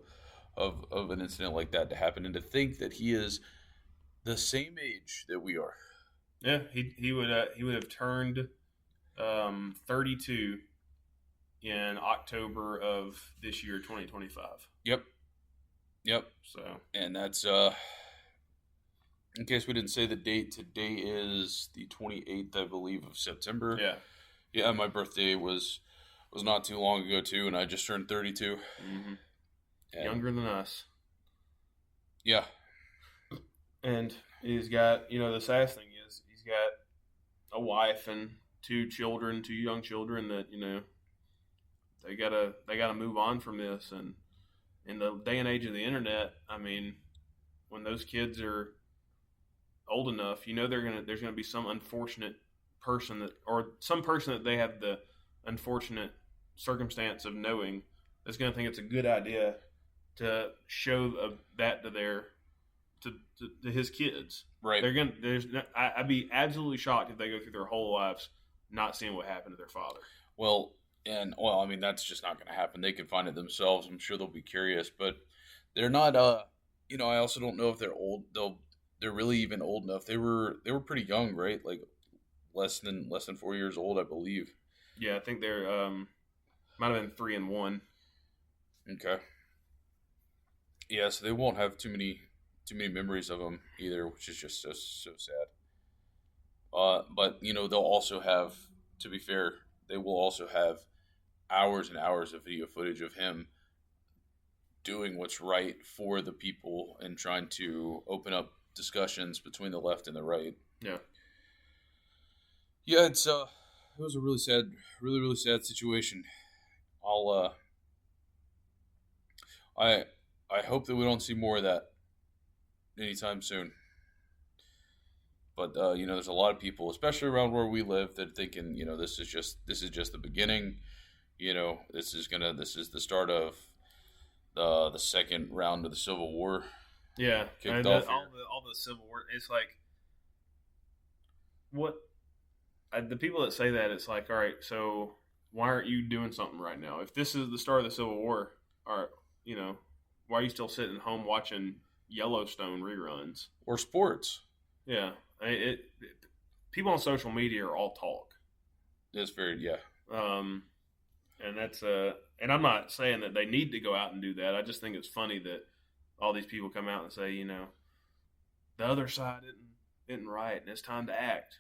Speaker 1: of an incident like that to happen, and to think that he is the same age that we are.
Speaker 2: Yeah, he would have turned 32 in October of this year, 2025.
Speaker 1: Yep. Yep.
Speaker 2: So,
Speaker 1: And that's in case we didn't say the date, today is the 28th, I believe, of September.
Speaker 2: yeah.
Speaker 1: Yeah, my birthday was not too long ago too, and I just turned 32.
Speaker 2: Mm-hmm.
Speaker 1: And
Speaker 2: Younger than us.
Speaker 1: yeah.
Speaker 2: And he's got, the saddest thing is he's got a wife and two young children that, they gotta move on from this. And in the day and age of the internet, I mean, when those kids are old enough, there's gonna be some unfortunate person some person that they have the unfortunate circumstance of knowing that's gonna think it's a good idea to show that to his kids.
Speaker 1: Right.
Speaker 2: I'd be absolutely shocked if they go through their whole lives not seeing what happened to their father.
Speaker 1: Well, I mean, that's just not going to happen. They can find it themselves. I'm sure they'll be curious, but they're not. I also don't know if they're old. They're really even old enough. They were pretty young, right? Like less than 4 years old, I believe.
Speaker 2: Yeah, I think they're might have been 3 and 1.
Speaker 1: Okay. Yeah, so they won't have too many memories of him either, which is just so sad. But they'll also have, to be fair, they will also have hours and hours of video footage of him doing what's right for the people and trying to open up discussions between the left and the right.
Speaker 2: Yeah.
Speaker 1: Yeah, it was a really sad, really sad situation. I hope that we don't see more of that anytime soon. But there's a lot of people, especially around where we live, that are thinking, this is just the beginning. This is the start of the second round of the Civil War.
Speaker 2: Yeah,
Speaker 1: kicked off
Speaker 2: all the Civil War. It's like what the people that say that, it's like, all right, so why aren't you doing something right now? If this is the start of the Civil War, why are you still sitting at home watching Yellowstone reruns
Speaker 1: or sports?
Speaker 2: Yeah, people on social media are all talk.
Speaker 1: It's very
Speaker 2: and that's and I'm not saying that they need to go out and do that. I just think it's funny that all these people come out and say, the other side isn't right, and it's time to act.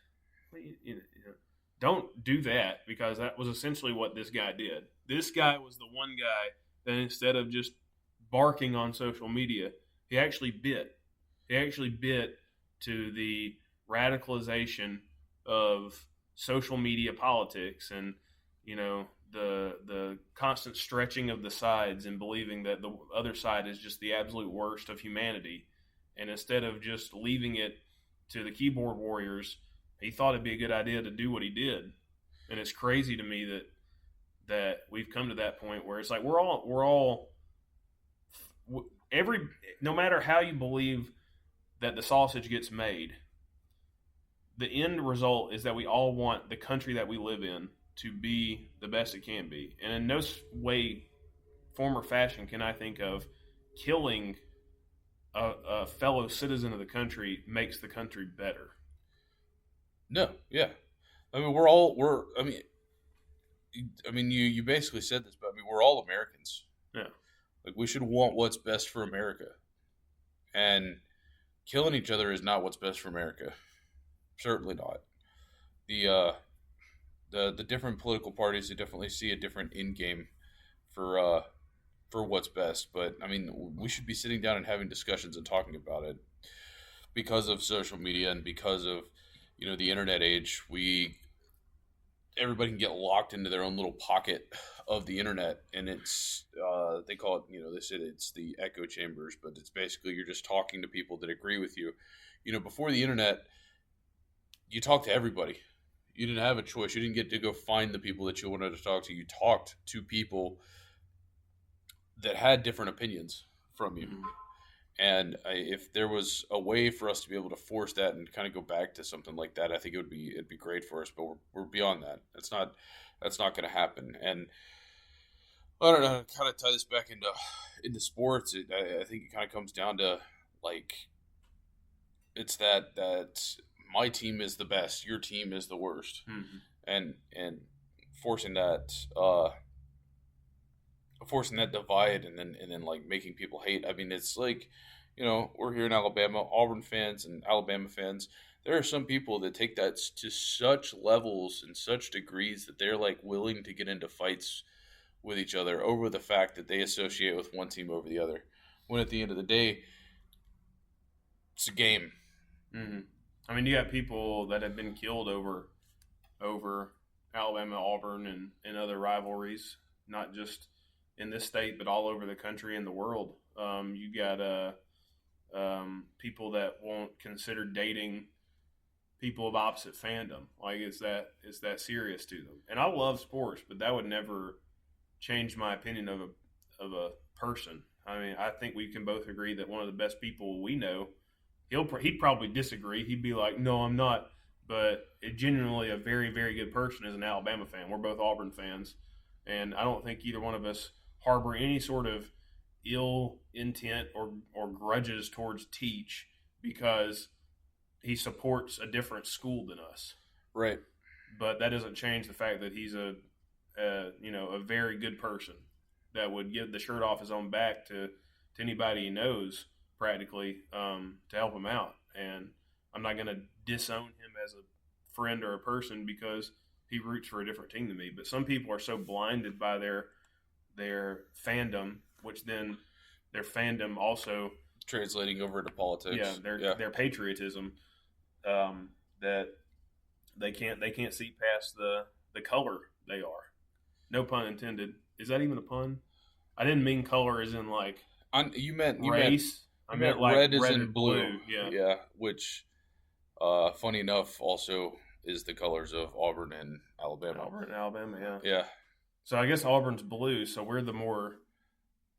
Speaker 2: Don't do that, because that was essentially what this guy did. This guy was the one guy that, instead of just barking on social media, he actually bit. He actually bit to the radicalization of social media politics, and the constant stretching of the sides and believing that the other side is just the absolute worst of humanity. And instead of just leaving it to the keyboard warriors, he thought it'd be a good idea to do what he did. And it's crazy to me that we've come to that point where it's like we're all no matter how you believe that the sausage gets made, the end result is that we all want the country that we live in to be the best it can be. And in no way, form, or fashion can I think of killing a fellow citizen of the country makes the country better.
Speaker 1: No, yeah. I mean, I mean, you basically said this, but I mean, we're all Americans.
Speaker 2: Yeah.
Speaker 1: Like, we should want what's best for America, and killing each other is not what's best for America. Certainly not. The the different political parties, they definitely see a different end game for what's best. But I mean, we should be sitting down and having discussions and talking about it because of social media and because of the internet age. Everybody can get locked into their own little pocket of the internet, and it's they call it, they said it's the echo chambers, but it's basically you're just talking to people that agree with you. Before the internet, you talked to everybody. You didn't have a choice. You didn't get to go find the people that you wanted to talk to. You talked to people that had different opinions from you.
Speaker 2: Mm-hmm.
Speaker 1: And if there was a way for us to be able to force that and kind of go back to something like that, I think it'd be great for us. But we're beyond that. That's not going to happen. And I don't know how to kind of tie this back into sports. I think it kind of comes down to, like, it's that my team is the best, your team is the worst,
Speaker 2: Mm-hmm.
Speaker 1: and forcing that divide, and then like making people hate. I mean, it's like, we're here in Alabama, Auburn fans and Alabama fans. There are some people that take that to such levels and such degrees that they're like willing to get into fights with each other over the fact that they associate with one team over the other. When at the end of the day, it's a game.
Speaker 2: Mm-hmm. I mean, you got people that have been killed over Alabama, Auburn, and other rivalries, not just in this state, but all over the country and the world. You got people that won't consider dating people of opposite fandom. Like, it's that serious to them. And I love sports, but that would never change my opinion of a person. I mean, I think we can both agree that one of the best people we know, he'd probably disagree. He'd be like, "No, I'm not." But genuinely a very, very good person is an Alabama fan. We're both Auburn fans, and I don't think either one of us harbor any sort of ill intent or grudges towards Teach because he supports a different school than us.
Speaker 1: Right.
Speaker 2: But that doesn't change the fact that he's a very good person that would give the shirt off his own back to anybody he knows practically to help him out. And I'm not going to disown him as a friend or a person because he roots for a different team than me. But some people are so blinded by their fandom, which then their fandom also
Speaker 1: translating over to politics.
Speaker 2: Yeah, their patriotism, that they can't see past the color they are. No pun intended. Is that even a pun? I didn't mean color as in like
Speaker 1: you meant
Speaker 2: race.
Speaker 1: I meant like red is in blue.
Speaker 2: Yeah.
Speaker 1: Which, funny enough, also is the colors of Auburn and Alabama.
Speaker 2: Auburn and Alabama, yeah.
Speaker 1: Yeah.
Speaker 2: So I guess Auburn's blue, so we're the more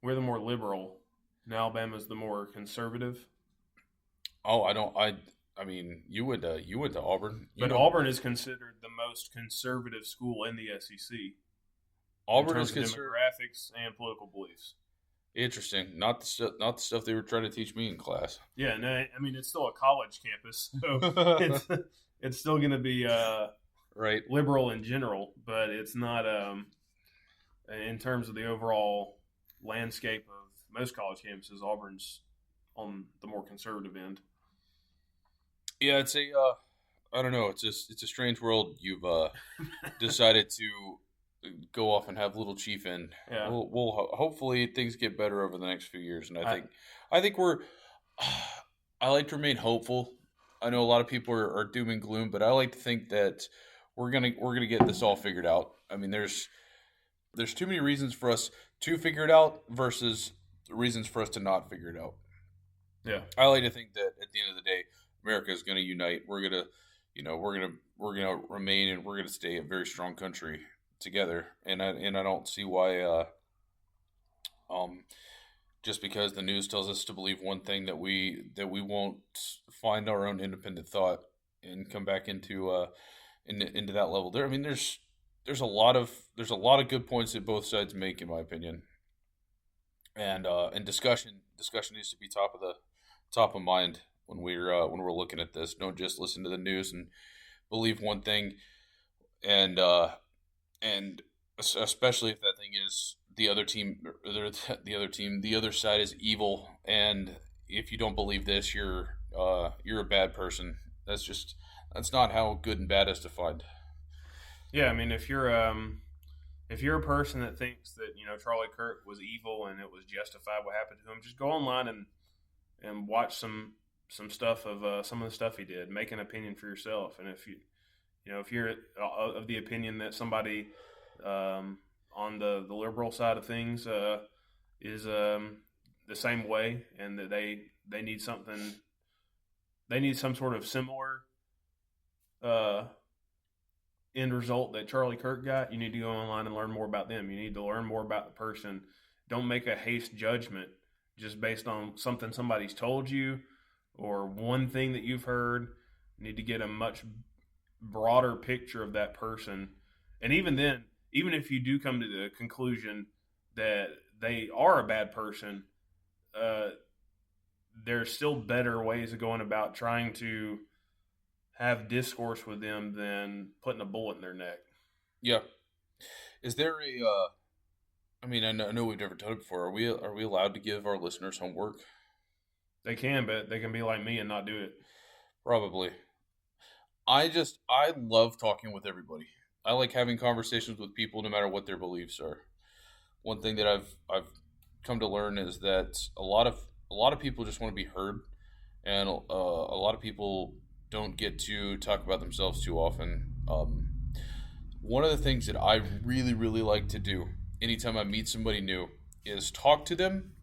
Speaker 2: liberal, and Alabama's the more conservative.
Speaker 1: Oh, I mean, you went to Auburn,
Speaker 2: but Auburn is considered the most conservative school in the SEC.
Speaker 1: Auburn
Speaker 2: is considered demographics and political beliefs.
Speaker 1: Interesting. Not the stuff they were trying to teach me in class.
Speaker 2: Yeah, no, I mean it's still a college campus, so it's still going to be
Speaker 1: right
Speaker 2: liberal in general, but it's not in terms of the overall landscape of most college campuses. Auburn's on the more conservative end.
Speaker 1: Yeah, it's I don't know. It's a strange world you've decided to go off and have Little Chief in.
Speaker 2: Yeah.
Speaker 1: We'll hopefully things get better over the next few years, and I think we're. I like to remain hopeful. I know a lot of people are doom and gloom, but I like to think that we're gonna get this all figured out. I mean, there's too many reasons for us to figure it out versus reasons for us to not figure it out.
Speaker 2: Yeah,
Speaker 1: I like to think that at the end of the day, America is going to unite. We're gonna remain, and we're gonna stay a very strong country together. And I don't see why just because the news tells us to believe one thing that we won't find our own independent thought and come back into that level. There, I mean, there's a lot of good points that both sides make, in my opinion. And discussion needs to be top of mind when we're looking at this. Don't just listen to the news and believe one thing and especially if that thing is the other team, the other side is evil, and if you don't believe this, you're a bad person. That's not how good and bad is defined.
Speaker 2: Yeah, I mean, if you're a person that thinks that Charlie Kirk was evil and it was justified what happened to him, just go online and watch some stuff of some of the stuff he did. Make an opinion for yourself, and if you're of the opinion that somebody on the liberal side of things is the same way, and that they need something, they need some sort of similar uh, end result that Charlie Kirk got, you need to go online and learn more about them. You need to learn more about the person. Don't make a haste judgment just based on something somebody's told you or one thing that you've heard. You need to get a much broader picture of that person. And even then, even if you do come to the conclusion that they are a bad person, uh, there's still better ways of going about trying to have discourse with them than putting a bullet in their neck.
Speaker 1: Yeah. Is there a? I mean, I know we've never done it before. Are we allowed to give our listeners homework?
Speaker 2: They can, but they can be like me and not do it.
Speaker 1: Probably. I love talking with everybody. I like having conversations with people, no matter what their beliefs are. One thing that I've come to learn is that a lot of people just want to be heard, and a lot of people don't get to talk about themselves too often. One of the things that I really really like to do anytime I meet somebody new is talk to them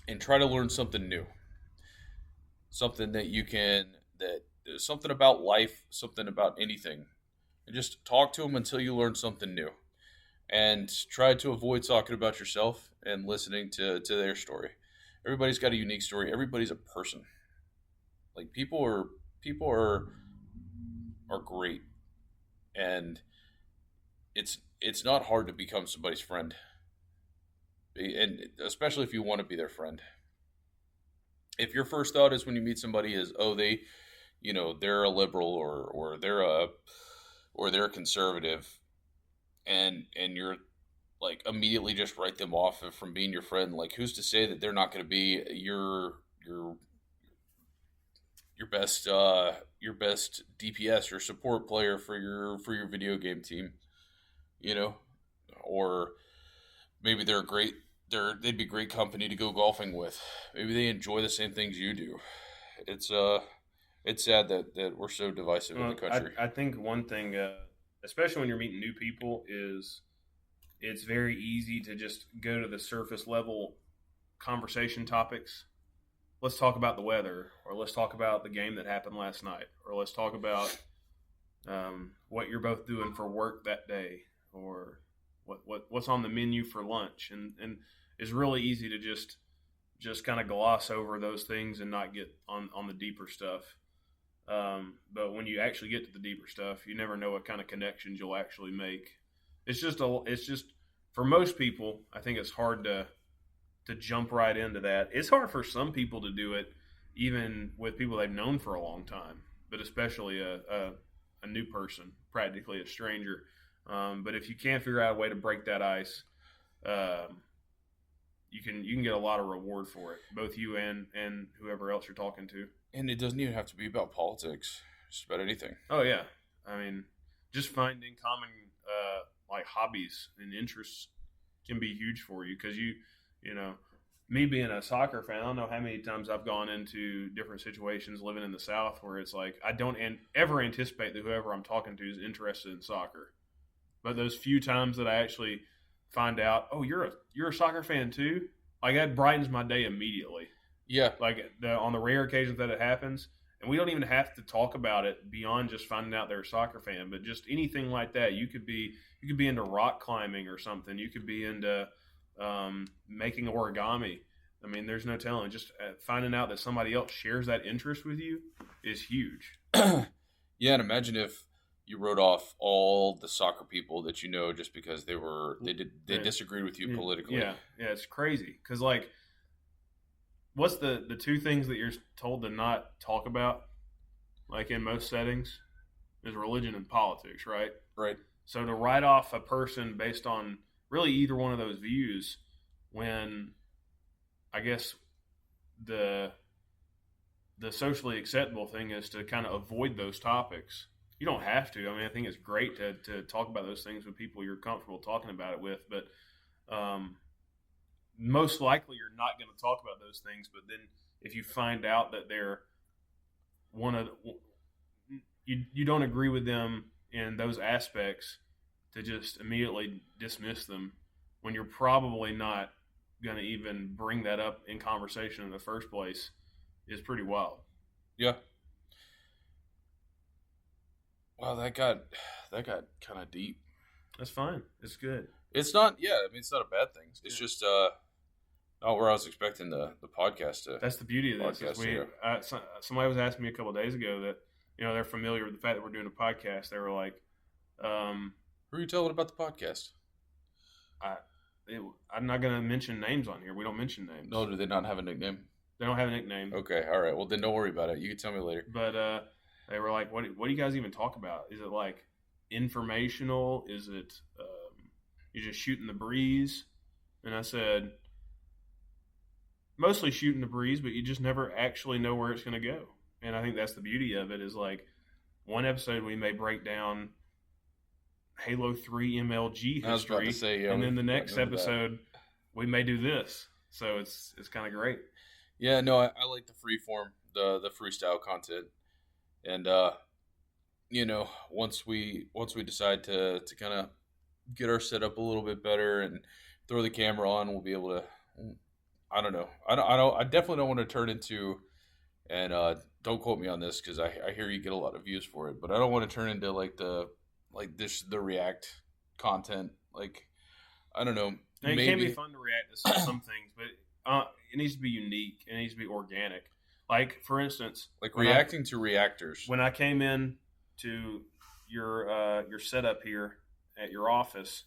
Speaker 1: and try to learn something new, something that you can that something about life, something about anything, and just talk to them until you learn something new. And try to avoid talking about yourself and listening to their story. Everybody's got a unique story. Everybody's a person. Like people are great, and it's not hard to become somebody's friend, and especially if you want to be their friend. If your first thought is when you meet somebody is, oh, they're a liberal, or they're a conservative, and you're like immediately just write them off from being your friend. Like, who's to say that they're not going to be your best DPS or support player for your video game team, you know? Or maybe they'd be great company to go golfing with. Maybe they enjoy the same things you do. It's it's sad that we're so divisive in the country.
Speaker 2: I think one thing, especially when you're meeting new people, is it's very easy to just go to the surface level conversation topics. Let's talk about the weather, or let's talk about the game that happened last night, or let's talk about what you're both doing for work that day, or what's on the menu for lunch, and it's really easy to just kind of gloss over those things and not get on the deeper stuff. But when you actually get to the deeper stuff, you never know what kind of connections you'll actually make. It's just for most people, I think it's hard to jump right into that. It's hard for some people to do it, even with people they've known for a long time, but especially a new person, practically a stranger. But if you can't figure out a way to break that ice, you can get a lot of reward for it, both you and whoever else you're talking to.
Speaker 1: And it doesn't even have to be about politics, just about anything.
Speaker 2: Oh yeah, I mean, just finding common like hobbies and interests can be huge for you, because you know, me being a soccer fan, I don't know how many times I've gone into different situations living in the South where it's like I don't ever anticipate that whoever I'm talking to is interested in soccer, but those few times that I actually find out, oh, you're a soccer fan too, like that brightens my day immediately.
Speaker 1: Yeah,
Speaker 2: Like on the rare occasions that it happens, and we don't even have to talk about it beyond just finding out they're a soccer fan, but just anything like that. You could be into rock climbing or something. You could be into making origami. I mean, there's no telling. Just finding out that somebody else shares that interest with you is huge.
Speaker 1: yeah. And imagine if you wrote off all the soccer people that you know just because they disagreed with you politically.
Speaker 2: Yeah, it's crazy. Because like, what's the two things that you're told to not talk about, like in most settings, is religion and politics, right?
Speaker 1: Right.
Speaker 2: So to write off a person based on really either one of those views, when I guess the socially acceptable thing is to kind of avoid those topics. You don't have to. I mean, I think it's great to talk about those things with people you're comfortable talking about it with, but most likely you're not going to talk about those things. But then if you find out that they're you don't agree with them in those aspects, to just immediately dismiss them when you're probably not going to even bring that up in conversation in the first place is pretty wild.
Speaker 1: Yeah. Wow, that got kind of deep.
Speaker 2: That's fine. It's good.
Speaker 1: It's not. Yeah, I mean, it's not a bad thing. It's just not where I was expecting the podcast to.
Speaker 2: That's the beauty of this. Somebody was asking me a couple of days ago that they're familiar with the fact that we're doing a podcast. They were like,
Speaker 1: "Who are you telling about the podcast?"
Speaker 2: I'm not going to mention names on here. We don't mention names.
Speaker 1: No, do they not have a nickname?
Speaker 2: They don't have a nickname.
Speaker 1: Okay, all right. Well, then don't worry about it. You can tell me later.
Speaker 2: But they were like, "What do you guys even talk about? Is it like informational? Is it you're just shooting the breeze?" And I said, mostly shooting the breeze, but you just never actually know where it's going to go. And I think that's the beauty of it. Is like one episode we may break down Halo 3 MLG history,
Speaker 1: I was about to say,
Speaker 2: and then the next episode we may do this. So it's kind of great.
Speaker 1: Yeah, no, I like the free form, the freestyle content, and once we decide to kind of get our setup a little bit better and throw the camera on, we'll be able to. I don't know. I definitely don't want to turn into, and don't quote me on this because I hear you get a lot of views for it, but I don't want to turn into the React content. Like, I don't know.
Speaker 2: Now, it can be fun to react to some things, but it needs to be unique. It needs to be organic. Like, for instance,
Speaker 1: like reacting to reactors.
Speaker 2: When I came in to your setup here at your office,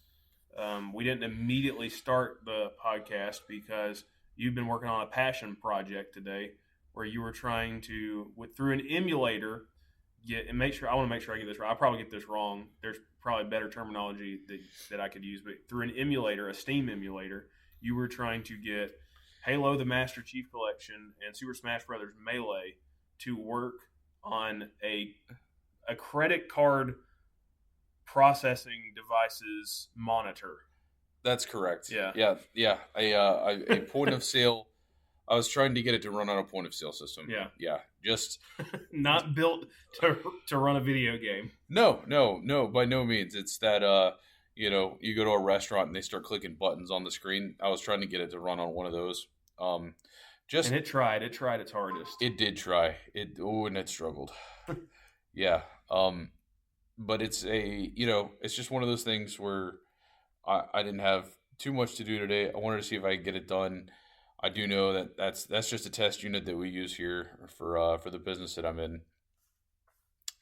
Speaker 2: we didn't immediately start the podcast because you've been working on a passion project today where you were trying to, through an emulator, I want to make sure I get this right. I'll probably get this wrong. There's probably better terminology that I could use, but through an emulator, a Steam emulator, you were trying to get Halo the Master Chief Collection and Super Smash Bros. Melee to work on a credit card processing device's monitor.
Speaker 1: That's correct.
Speaker 2: Yeah.
Speaker 1: A point of sale. I was trying to get it to run on a point of sale system.
Speaker 2: Yeah.
Speaker 1: Just
Speaker 2: not built to run a video game.
Speaker 1: No, by no means. It's that you go to a restaurant and they start clicking buttons on the screen. I was trying to get it to run on one of those. And
Speaker 2: it tried its hardest.
Speaker 1: It did try. And it struggled. Yeah. But it's it's just one of those things where I didn't have too much to do today. I wanted to see if I could get it done. I do know that that's just a test unit that we use here for the business that I'm in,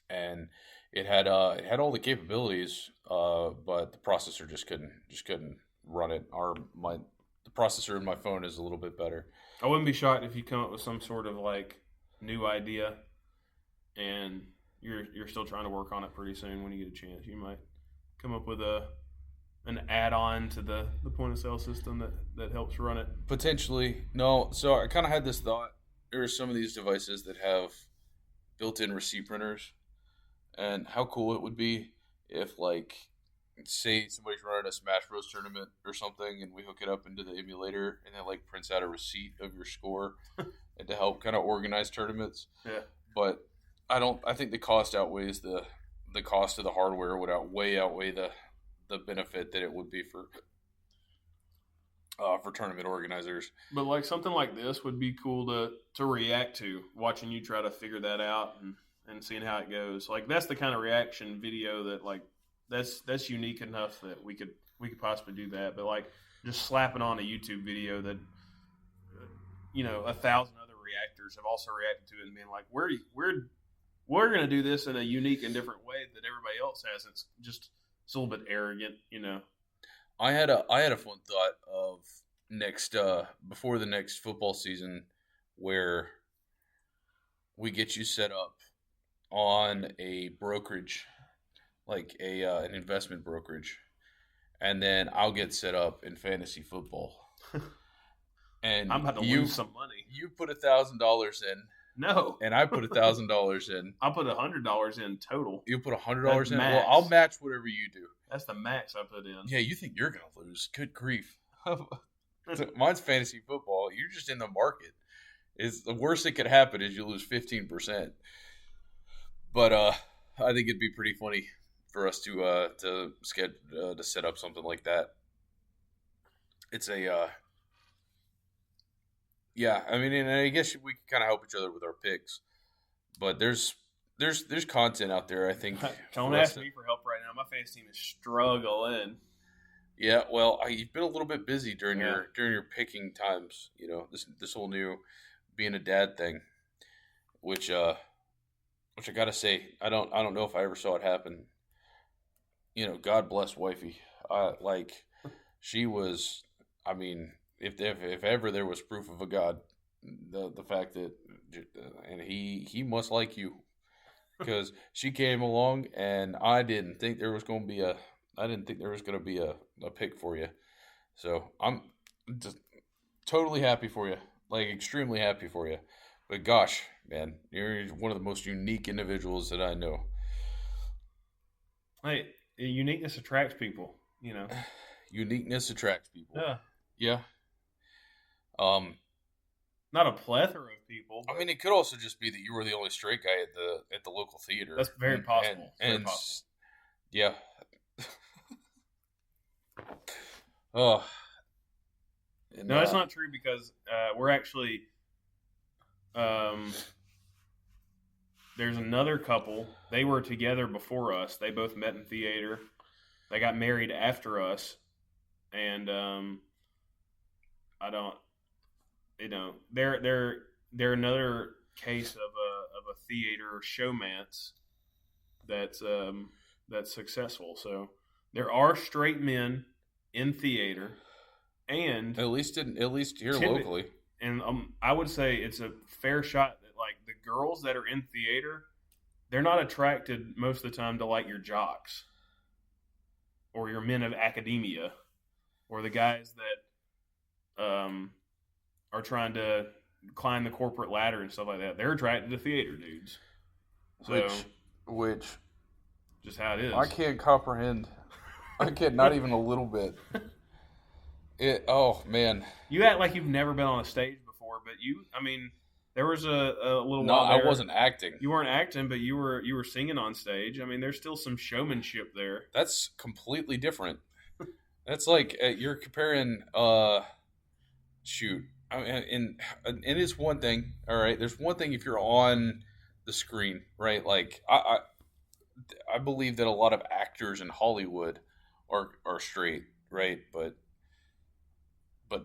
Speaker 1: and it had all the capabilities, but the processor just couldn't run it. The processor in my phone is a little bit better.
Speaker 2: I wouldn't be shocked if you come up with some sort of like new idea, and you're still trying to work on it pretty soon. When you get a chance, you might come up with an add-on to the point of sale system that helps run it.
Speaker 1: Potentially. No, so I kind of had this thought. There are some of these devices that have built-in receipt printers, and how cool it would be if, like, say somebody's running a Smash Bros. Tournament or something, and we hook it up into the emulator, and it, like, prints out a receipt of your score and to help kind of organize tournaments.
Speaker 2: Yeah.
Speaker 1: But I think the cost outweighs the cost of the hardware would outweigh the benefit that it would be for tournament organizers.
Speaker 2: But like something like this would be cool to react to, watching you try to figure that out and seeing how it goes. Like that's the kind of reaction video that like that's unique enough that we could possibly do that. But like just slapping on a YouTube video that 1,000 other reactors have also reacted to it and being like, we're going to do this in a unique and different way that everybody else has. It's a little bit arrogant,
Speaker 1: I had a fun thought of before the next football season where we get you set up on a brokerage like an investment brokerage, and then I'll get set up in fantasy football. And
Speaker 2: I'm about to lose some money.
Speaker 1: You put $1,000 in.
Speaker 2: No.
Speaker 1: And I put $1,000 in.
Speaker 2: I'll put $100 in total.
Speaker 1: You put $100 in?
Speaker 2: Max.
Speaker 1: Well, I'll match whatever you do.
Speaker 2: That's the max I put in.
Speaker 1: Yeah, you think you're going to lose. Good grief. Mine's fantasy football. You're just in the market. The worst that could happen is you lose 15%. But I think it'd be pretty funny for us to set up something like that. It's a yeah. I mean, and I guess we can kind of help each other with our picks, but there's content out there. I think.
Speaker 2: Don't ask me for help right now. My fantasy team is struggling.
Speaker 1: Yeah, well, you've been a little bit busy during your picking times. You know, this whole new being a dad thing, which I gotta say, I don't know if I ever saw it happen. You know, God bless wifey. She was. I mean, if ever there was proof of a God, the fact that, and he must like you, because she came along and I didn't think there was going to be a pick for you. So I'm just totally happy for you, like extremely happy for you. But gosh, man, you're one of the most unique individuals that I know.
Speaker 2: Hey, uniqueness attracts people, you know.
Speaker 1: Uniqueness attracts people.
Speaker 2: Yeah.
Speaker 1: Yeah.
Speaker 2: Not a plethora of people.
Speaker 1: I mean, it could also just be that you were the only straight guy at the local theater.
Speaker 2: That's very possible.
Speaker 1: And
Speaker 2: very possible.
Speaker 1: Yeah. Oh.
Speaker 2: No, that's not true because we're actually there's another couple. They were together before us. They both met in theater. They got married after us, and I don't. You know, they're another case of a theater showmance that's successful. So there are straight men in theater, and
Speaker 1: at least here locally.
Speaker 2: And I would say it's a fair shot that like the girls that are in theater, they're not attracted most of the time to like your jocks or your men of academia or the guys that are trying to climb the corporate ladder and stuff like that. They're attracted to theater dudes. So,
Speaker 1: which
Speaker 2: just how it is.
Speaker 1: I can't comprehend. I can't, not even a little bit. Oh man,
Speaker 2: you act like you've never been on a stage before, but there was a little while there.
Speaker 1: I wasn't acting.
Speaker 2: You weren't acting, but you were singing on stage. I mean, there's still some showmanship there.
Speaker 1: That's completely different. That's like you're comparing. Shoot, I mean, and it is one thing. All right, there's one thing if you're on the screen, right? Like I believe that a lot of actors in Hollywood are straight, right? But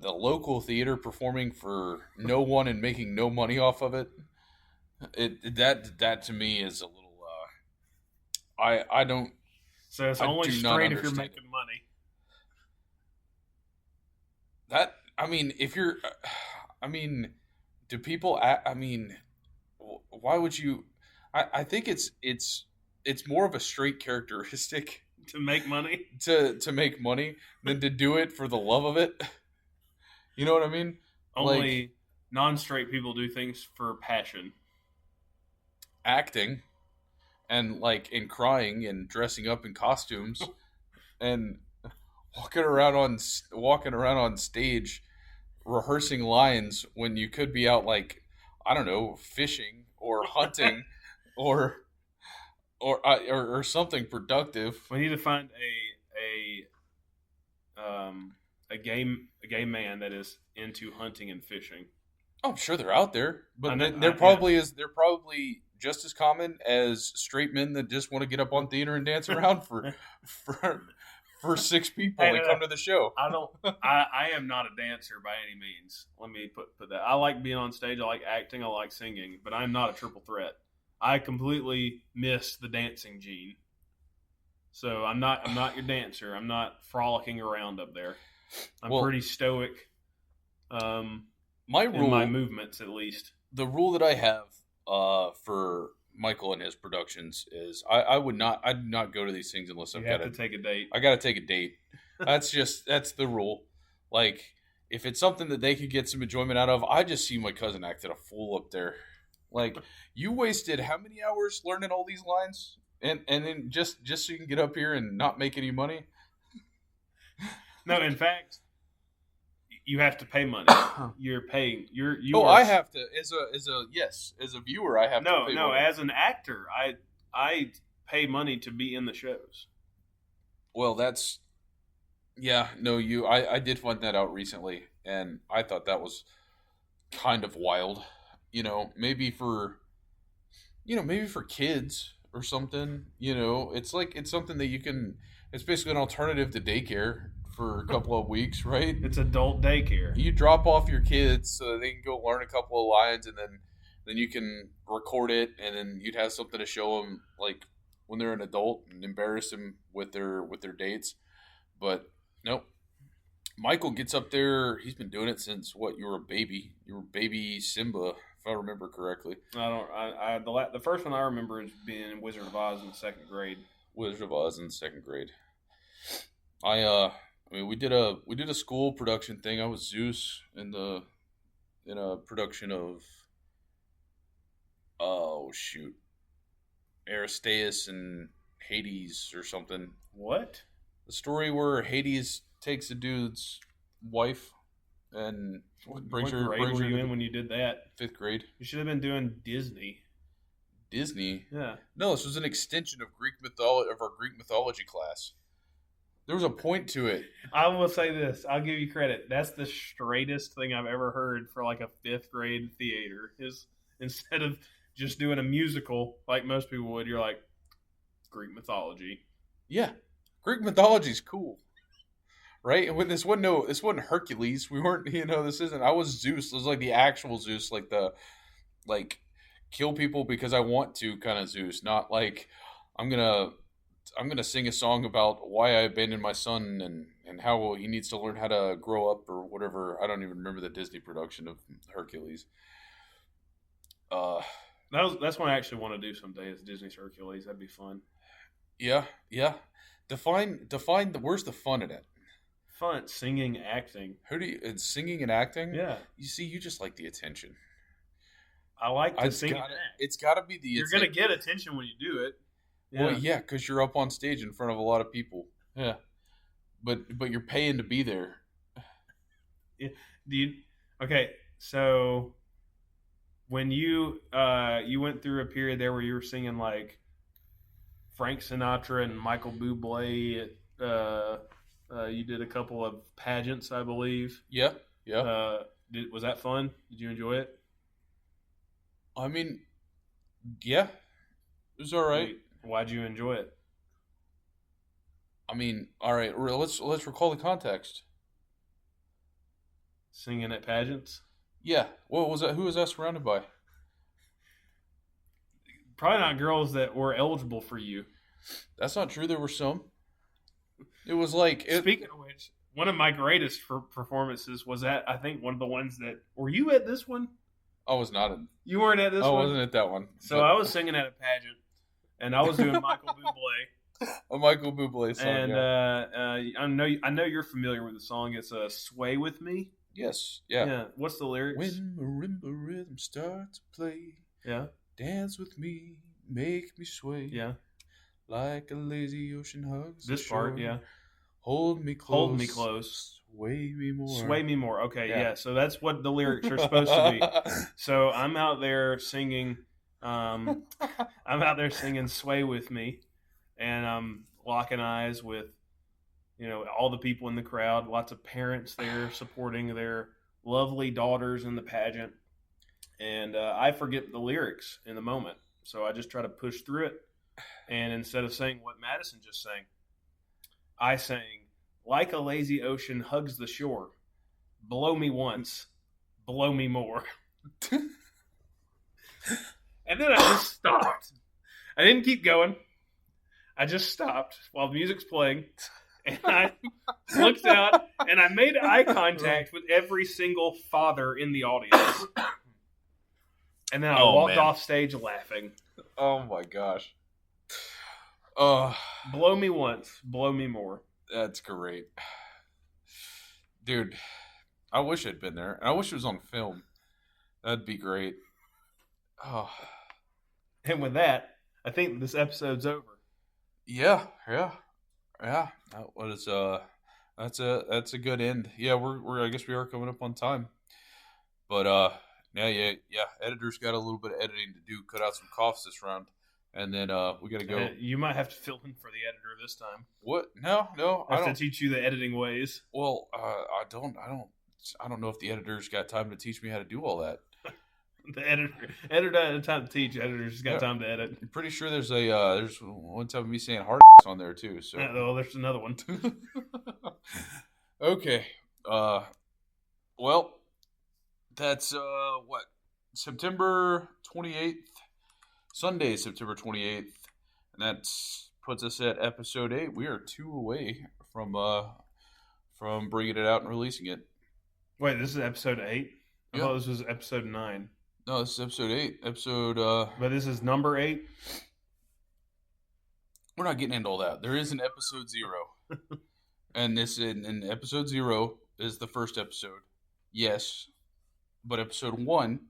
Speaker 1: the local theater performing for no one and making no money off of it, that to me is a little. I don't.
Speaker 2: So it's only straight if you're making money.
Speaker 1: That I mean, if you're, I mean, do people? I mean, why would you? I think it's more of a straight characteristic
Speaker 2: to make money
Speaker 1: to make money than to do it for the love of it. You know what I mean?
Speaker 2: Only like, non-straight people do things for passion.
Speaker 1: Acting and crying and dressing up in costumes and walking around on stage rehearsing lines when you could be out I don't know, fishing or hunting or something productive.
Speaker 2: We need to find a gay man that is into hunting and fishing.
Speaker 1: Oh, I'm sure they're out there, but they're probably just as common as straight men that just want to get up on theater and dance around for 6 people that come to the show.
Speaker 2: I am not a dancer by any means. Let me put that. I like being on stage. I like acting. I like singing, but I'm not a triple threat. I completely miss the dancing gene. So I'm not your dancer. I'm not frolicking around up there. I'm pretty stoic.
Speaker 1: My rule,
Speaker 2: in my movements, at least.
Speaker 1: The rule that I have for Michael and his productions is I do not go to these things unless
Speaker 2: You have to take a date.
Speaker 1: I got to take a date. That's the rule. Like, if it's something that they could get some enjoyment out of, I just see my cousin acting a fool up there. Like, you wasted how many hours learning all these lines, and then just so you can get up here and not make any money.
Speaker 2: No, in fact, you have to pay money. You're paying.
Speaker 1: I have to as a viewer. I have to pay money.
Speaker 2: As an actor, I pay money to be in the shows.
Speaker 1: Well, that's. Yeah, no, I did find that out recently, and I thought that was kind of wild. Maybe for kids or something. It's something that you can. It's basically an alternative to daycare for a couple of weeks, right?
Speaker 2: It's adult daycare.
Speaker 1: You drop off your kids so that they can go learn a couple of lines, and then you can record it, and then you'd have something to show them, like when they're an adult, and embarrass them with their dates, but. Nope. Michael gets up there. He's been doing it since you were a baby. You were baby Simba, if I remember correctly.
Speaker 2: The first one I remember is being in Wizard of Oz in the second grade.
Speaker 1: Wizard of Oz in the second grade. We did a school production thing. I was Zeus in a production of Aristeus and Hades or something.
Speaker 2: What?
Speaker 1: The story where Hades takes a dude's wife and brings her.
Speaker 2: What grade were you in when you did that?
Speaker 1: 5th grade.
Speaker 2: You should have been doing Disney.
Speaker 1: Disney?
Speaker 2: Yeah.
Speaker 1: No, this was an extension of our Greek mythology class. There was a point to it.
Speaker 2: I will say this. I'll give you credit. That's the straightest thing I've ever heard for like a 5th grade theater. Is instead of just doing a musical like most people would, you're like Greek mythology.
Speaker 1: Yeah. Greek mythology is cool, right? And when this wasn't Hercules. We weren't, this isn't. I was Zeus. It was like the actual Zeus, like the, kill people because I want to kind of Zeus, not like I'm gonna sing a song about why I abandoned my son and how he needs to learn how to grow up or whatever. I don't even remember the Disney production of Hercules.
Speaker 2: That's what I actually want to do someday. Is Disney's Hercules? That'd be fun.
Speaker 1: Yeah. Define where's the fun in it?
Speaker 2: Fun, singing, acting.
Speaker 1: It's singing and acting?
Speaker 2: Yeah.
Speaker 1: You see, you just like the attention.
Speaker 2: I like to sing and act.
Speaker 1: It's got to be the
Speaker 2: You're going to get attention when you do it.
Speaker 1: Yeah. Well, yeah, because you're up on stage in front of a lot of people. Yeah. But you're paying to be there.
Speaker 2: Yeah. Okay, so when you went through a period there where you were singing like Frank Sinatra and Michael Bublé. You did a couple of pageants, I believe.
Speaker 1: Yeah.
Speaker 2: Was that fun? Did you enjoy it?
Speaker 1: I mean, yeah, it was all right.
Speaker 2: Why'd you enjoy it?
Speaker 1: I mean, all right. Let's recall the context.
Speaker 2: Singing at pageants.
Speaker 1: Yeah. What was that? Who was that surrounded by?
Speaker 2: Probably not girls that were eligible for you.
Speaker 1: That's not true. There were some. It was like...
Speaker 2: Speaking of which, one of my greatest performances was at, I think, one of the ones that... Were you at this one?
Speaker 1: I was not.
Speaker 2: You weren't at this one?
Speaker 1: I wasn't at that one.
Speaker 2: So I was singing at a pageant, and I was doing Michael Bublé.
Speaker 1: A Michael Bublé song,
Speaker 2: and I know you're familiar with the song. It's Sway With Me.
Speaker 1: Yes, yeah.
Speaker 2: What's the lyrics?
Speaker 1: When marimba rhythm starts to play...
Speaker 2: Yeah.
Speaker 1: Dance with me, make me sway.
Speaker 2: Yeah.
Speaker 1: Like a lazy ocean hugs
Speaker 2: this part, yeah.
Speaker 1: Hold me close.
Speaker 2: Hold me close.
Speaker 1: Sway me more.
Speaker 2: Sway me more. Okay, yeah. So that's what the lyrics are supposed to be. So I'm out there singing. I'm out there singing "Sway with Me," and I'm locking eyes with, all the people in the crowd. Lots of parents there supporting their lovely daughters in the pageant. And I forget the lyrics in the moment. So I just try to push through it. And instead of saying what Madison just sang, I sang, like a lazy ocean hugs the shore. Blow me once, blow me more. And then I just stopped. I didn't keep going. I just stopped while the music's playing. And I looked out and I made eye contact with every single father in the audience. And then I walked off stage laughing.
Speaker 1: Oh my gosh. Oh,
Speaker 2: Blow me once, blow me more.
Speaker 1: that's great. Dude, I wish I'd been there. I wish it was on film. That'd be great. Oh,
Speaker 2: And with that, I think this episode's over.
Speaker 1: yeah. That was that's a good end. Yeah, we're I guess we are coming up on time. But yeah. Editor's got a little bit of editing to do. Cut out some coughs this round, and then we got to go.
Speaker 2: You might have to fill in for the editor this time.
Speaker 1: What? No,
Speaker 2: I
Speaker 1: I
Speaker 2: have
Speaker 1: don't.
Speaker 2: to teach you the editing ways.
Speaker 1: Well, I don't know if the editor's got time to teach me how to do all that.
Speaker 2: The editor doesn't have time to teach. Editor's just got time to edit.
Speaker 1: I'm pretty sure there's one time of me saying hard on there too. So
Speaker 2: There's another one.
Speaker 1: okay. Well, that's what September 28th, Sunday, September 28th, and that puts us at episode 8. We are 2 away from bringing it out and releasing it.
Speaker 2: Wait, this is episode 8? I
Speaker 1: Yeah.
Speaker 2: thought this was episode 9.
Speaker 1: No, this is episode 8.
Speaker 2: But this is number 8?
Speaker 1: We're not getting into all that. There is an episode 0. And this in episode 0 is the first episode. Yes. But episode 1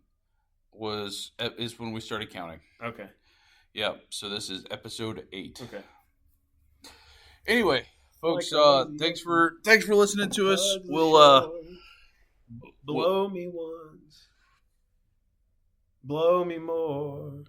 Speaker 1: is when we started counting.
Speaker 2: Okay.
Speaker 1: Yeah, so this is episode 8.
Speaker 2: Okay.
Speaker 1: Anyway, folks, thanks for listening to us. We'll
Speaker 2: blow me once, blow me more.